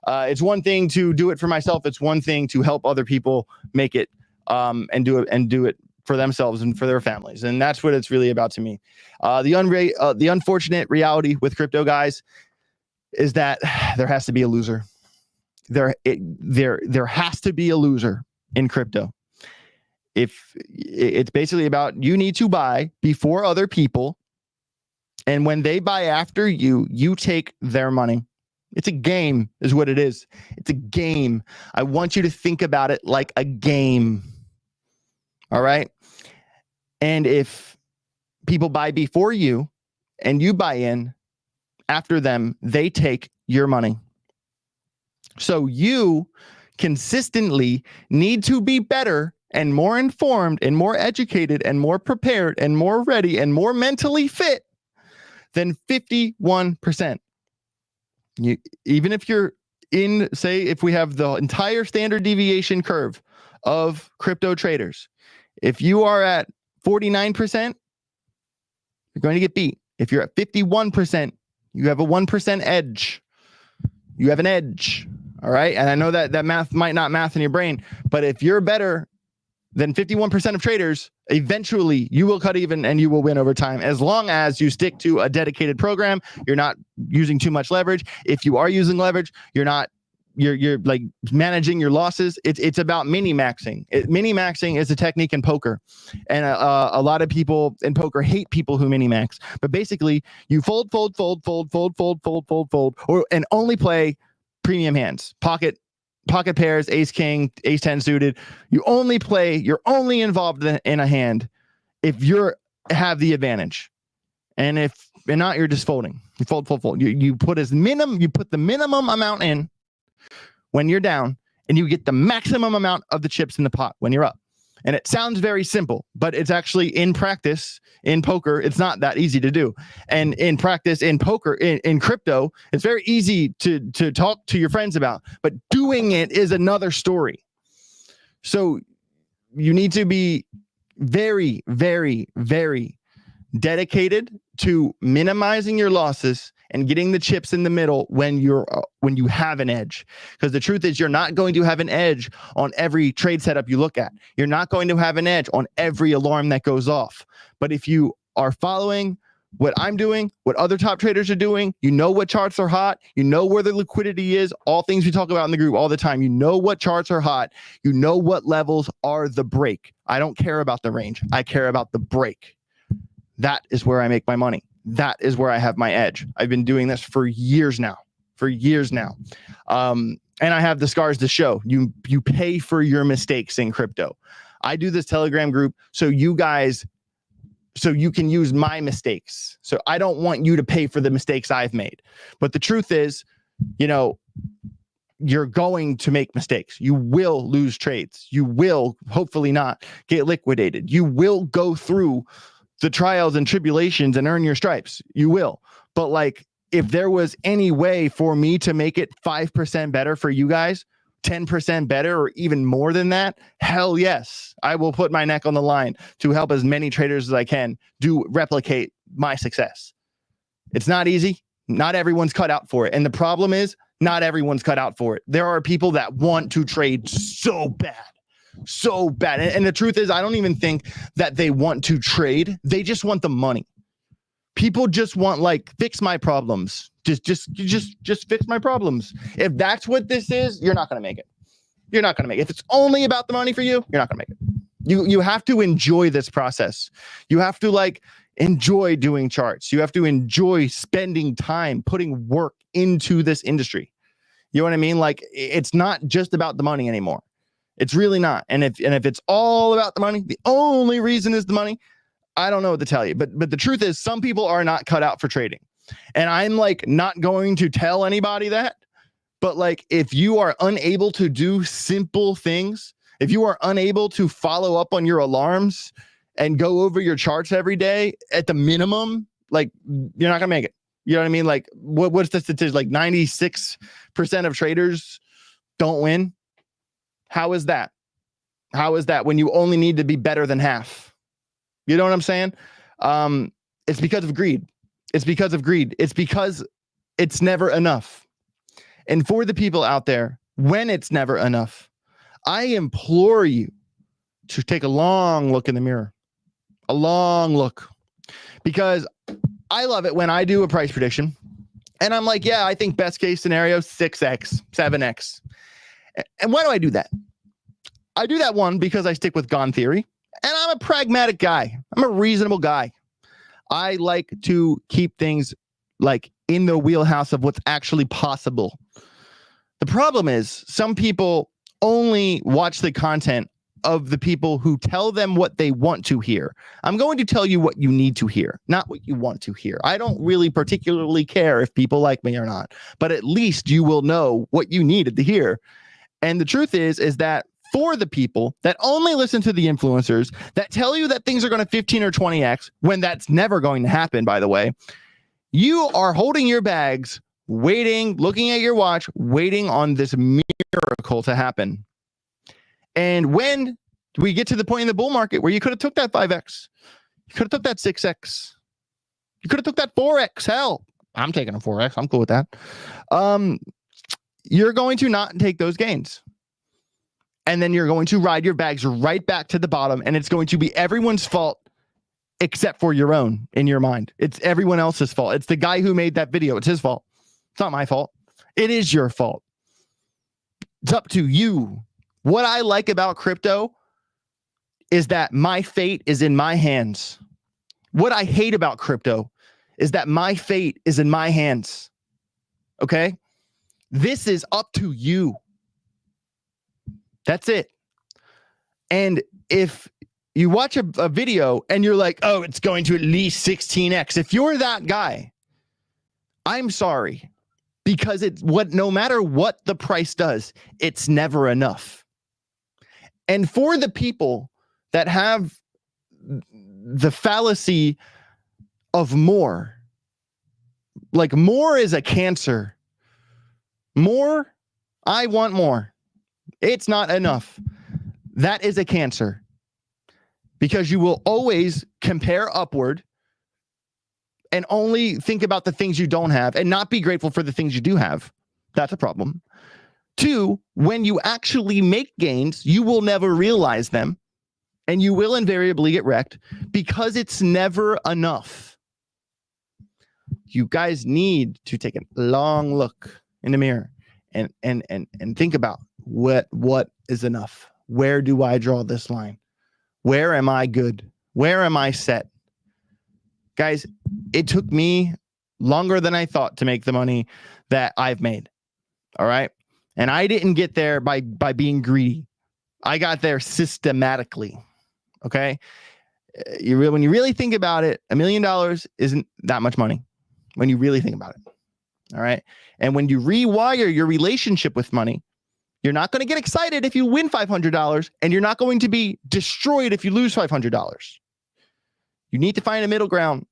It's one thing to do it for myself. It's one thing to help other people make it and do it for themselves and for their families. And that's what it's really about to me. The unfortunate reality with crypto, guys, is that there has to be a loser. There has to be a loser in crypto. If it's basically about, you need to buy before other people, and when they buy after you, you take their money. It's a game, is what it is. It's a game. I want you to think about it like a game. All right. And if people buy before you and you buy in after them, they take your money. So you consistently need to be better and more informed and more educated and more prepared and more ready and more mentally fit than 51%. Even if you're in, say, if we have the entire standard deviation curve of crypto traders, if you are at 49%, you're going to get beat. If you're at 51%, you have a 1% edge. You have an edge. All right. And I know that math might not math in your brain, but if you're better than 51% of traders, eventually you will cut even and you will win over time, as long as you stick to a dedicated program. You're not using too much leverage. If you are using leverage, you're like managing your losses. It's about mini-maxing. Mini-maxing is a technique in poker. And a lot of people in poker hate people who mini-max. But basically, you fold, and only play premium hands, pocket pairs, ace king, ace 10 suited. You're only involved in a hand if you have the advantage. And if you're not, you're just folding. You fold. You put the minimum amount in when you're down, and you get the maximum amount of the chips in the pot when you're up. And it sounds very simple, but it's actually, in practice, in poker, it's not that easy to do. And in practice, in poker, in crypto, it's very easy to talk to your friends about, but doing it is another story. So you need to be very, very, very dedicated to minimizing your losses and getting the chips in the middle when you have an edge. Because the truth is, you're not going to have an edge on every trade setup you look at. You're not going to have an edge on every alarm that goes off. But if you are following what I'm doing, what other top traders are doing, you know what charts are hot, you know where the liquidity is, all things we talk about in the group all the time. You know what charts are hot, you know what levels are the break. I don't care about the range. I care about the break. That is where I make my money. That is where I have my edge. I've been doing this for years now. And I have the scars to show. You pay for your mistakes in crypto. I do this Telegram group so you can use my mistakes. So I don't want you to pay for the mistakes I've made. But the truth is, you're going to make mistakes. You will lose trades. You will hopefully not get liquidated. You will go through the trials and tribulations and earn your stripes. You will. But like, if there was any way for me to make it 5% better for you guys, 10% better, or even more than that, hell yes, I will put my neck on the line to help as many traders as I can replicate my success. It's not easy. Not everyone's cut out for it. And the problem is, not everyone's cut out for it. There are people that want to trade so bad. And the truth is, I don't even think that they want to trade. They just want the money. People just want, like, fix my problems. Just fix my problems. If that's what this is, you're not going to make it. You're not going to make it. If it's only about the money for you, you're not going to make it. You have to enjoy this process. You have to enjoy doing charts. You have to enjoy spending time putting work into this industry. You know what I mean? Like, it's not just about the money anymore. It's really not. And if it's all about the money, the only reason is the money, I don't know what to tell you. But the truth is, some people are not cut out for trading. And I'm not going to tell anybody that. But if you are unable to do simple things, if you are unable to follow up on your alarms and go over your charts every day at the minimum, you're not gonna make it. You know what I mean? What's the statistic? 96% of traders don't win. How is that? How is that when you only need to be better than half? You know what I'm saying? It's because of greed. It's because it's never enough. And for the people out there, when it's never enough, I implore you to take a long look in the mirror, a long look, because I love it when I do a price prediction and I'm like, yeah, I think best case scenario, 6x, 7x. And why do I do that? I do that one because I stick with Gone theory and I'm a pragmatic guy. I'm a reasonable guy. I like to keep things like in the wheelhouse of what's actually possible. The problem is some people only watch the content of the people who tell them what they want to hear. I'm going to tell you what you need to hear, not what you want to hear. I don't really particularly care if people like me or not, but at least you will know what you needed to hear. And the truth is that for the people that only listen to the influencers that tell you that things are going to 15 or 20x, when that's never going to happen, by the way, you are holding your bags, waiting, looking at your watch, waiting on this miracle to happen. And when we get to the point in the bull market where you could have took that 5x, you could have took that 6x, you could have took that 4x. Hell, I'm taking a 4x. I'm cool with that. You're going to not take those gains. And then you're going to ride your bags right back to the bottom. And it's going to be everyone's fault except for your own in your mind. It's everyone else's fault. It's the guy who made that video. It's his fault. It's not my fault. It is your fault. It's up to you. What I like about crypto is that my fate is in my hands. What I hate about crypto is that my fate is in my hands. Okay? This is up to you. That's it. And if you watch a video and you're like, oh, it's going to at least 16x. If you're that guy, I'm sorry, because no matter what the price does, it's never enough. And for the people that have the fallacy of more, like more is a cancer. More, I want more. It's not enough. That is a cancer. Because you will always compare upward and only think about the things you don't have and not be grateful for the things you do have. That's a problem. 2, when you actually make gains, you will never realize them and you will invariably get wrecked because it's never enough. You guys need to take a long look in the mirror and think about what is enough. Where do I draw this line? Where am I good? Where am I set? Guys, it took me longer than I thought to make the money that I've made. All right. And I didn't get there by being greedy. I got there systematically. Okay. When you really think about it, $1 million isn't that much money when you really think about it. All right. And when you rewire your relationship with money, you're not going to get excited if you win $500 and you're not going to be destroyed if you lose $500. You need to find a middle ground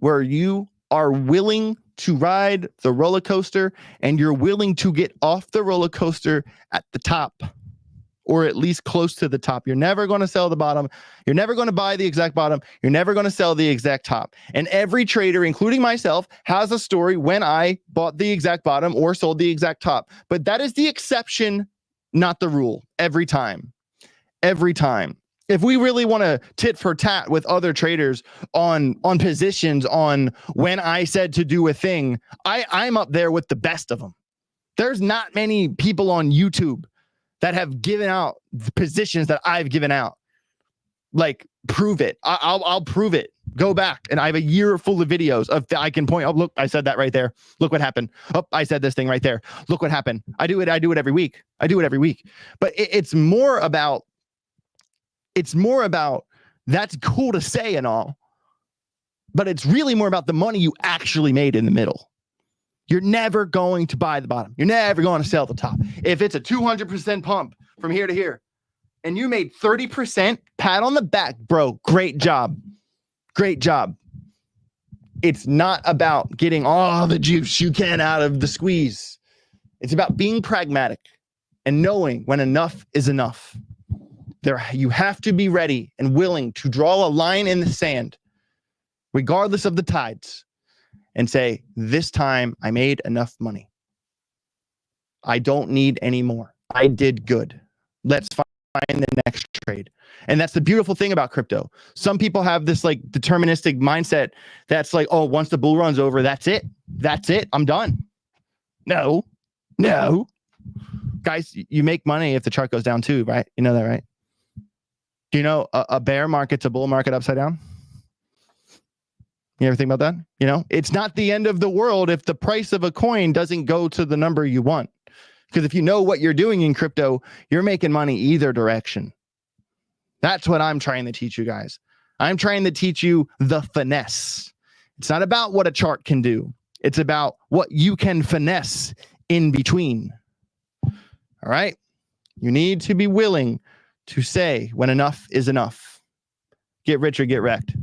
where you are willing to ride the roller coaster and you're willing to get off the roller coaster at the top or at least close to the top. You're never going to sell the bottom. You're never going to buy the exact bottom. You're never going to sell the exact top. And every trader, including myself, has a story when I bought the exact bottom or sold the exact top. But that is the exception, not the rule. Every time. Every time. If we really want to tit for tat with other traders on positions on when I said to do a thing, I'm up there with the best of them. There's not many people on YouTube that have given out the positions that I've given out. Like, prove it. I'll prove it. Go back. And I have a year full of videos of I can point. Oh, look, I said that right there. Look what happened. Oh, I said this thing right there. Look what happened. I do it every week. But it's more about that's cool to say and all, but it's really more about the money you actually made in the middle. You're never going to buy the bottom. You're never going to sell the top. If it's a 200% pump from here to here and you made 30%, pat on the back, bro. Great job. Great job. It's not about getting all the juice you can out of the squeeze. It's about being pragmatic and knowing when enough is enough. You have to be ready and willing to draw a line in the sand, regardless of the tides, and say, this time I made enough money. I don't need any more. I did good. Let's find the next trade. And that's the beautiful thing about crypto. Some people have this like deterministic mindset that's like, oh, once the bull run's over, that's it. That's it. I'm done. No. Guys, you make money if the chart goes down too, right? You know that, right? Do you know a bear market's a bull market upside down? You ever think about that? You know, it's not the end of the world if the price of a coin doesn't go to the number you want. Because if you know what you're doing in crypto, you're making money either direction. That's what I'm trying to teach you guys. I'm trying to teach you the finesse. It's not about what a chart can do. It's about what you can finesse in between. All right? You need to be willing to say when enough is enough. Get rich or get wrecked.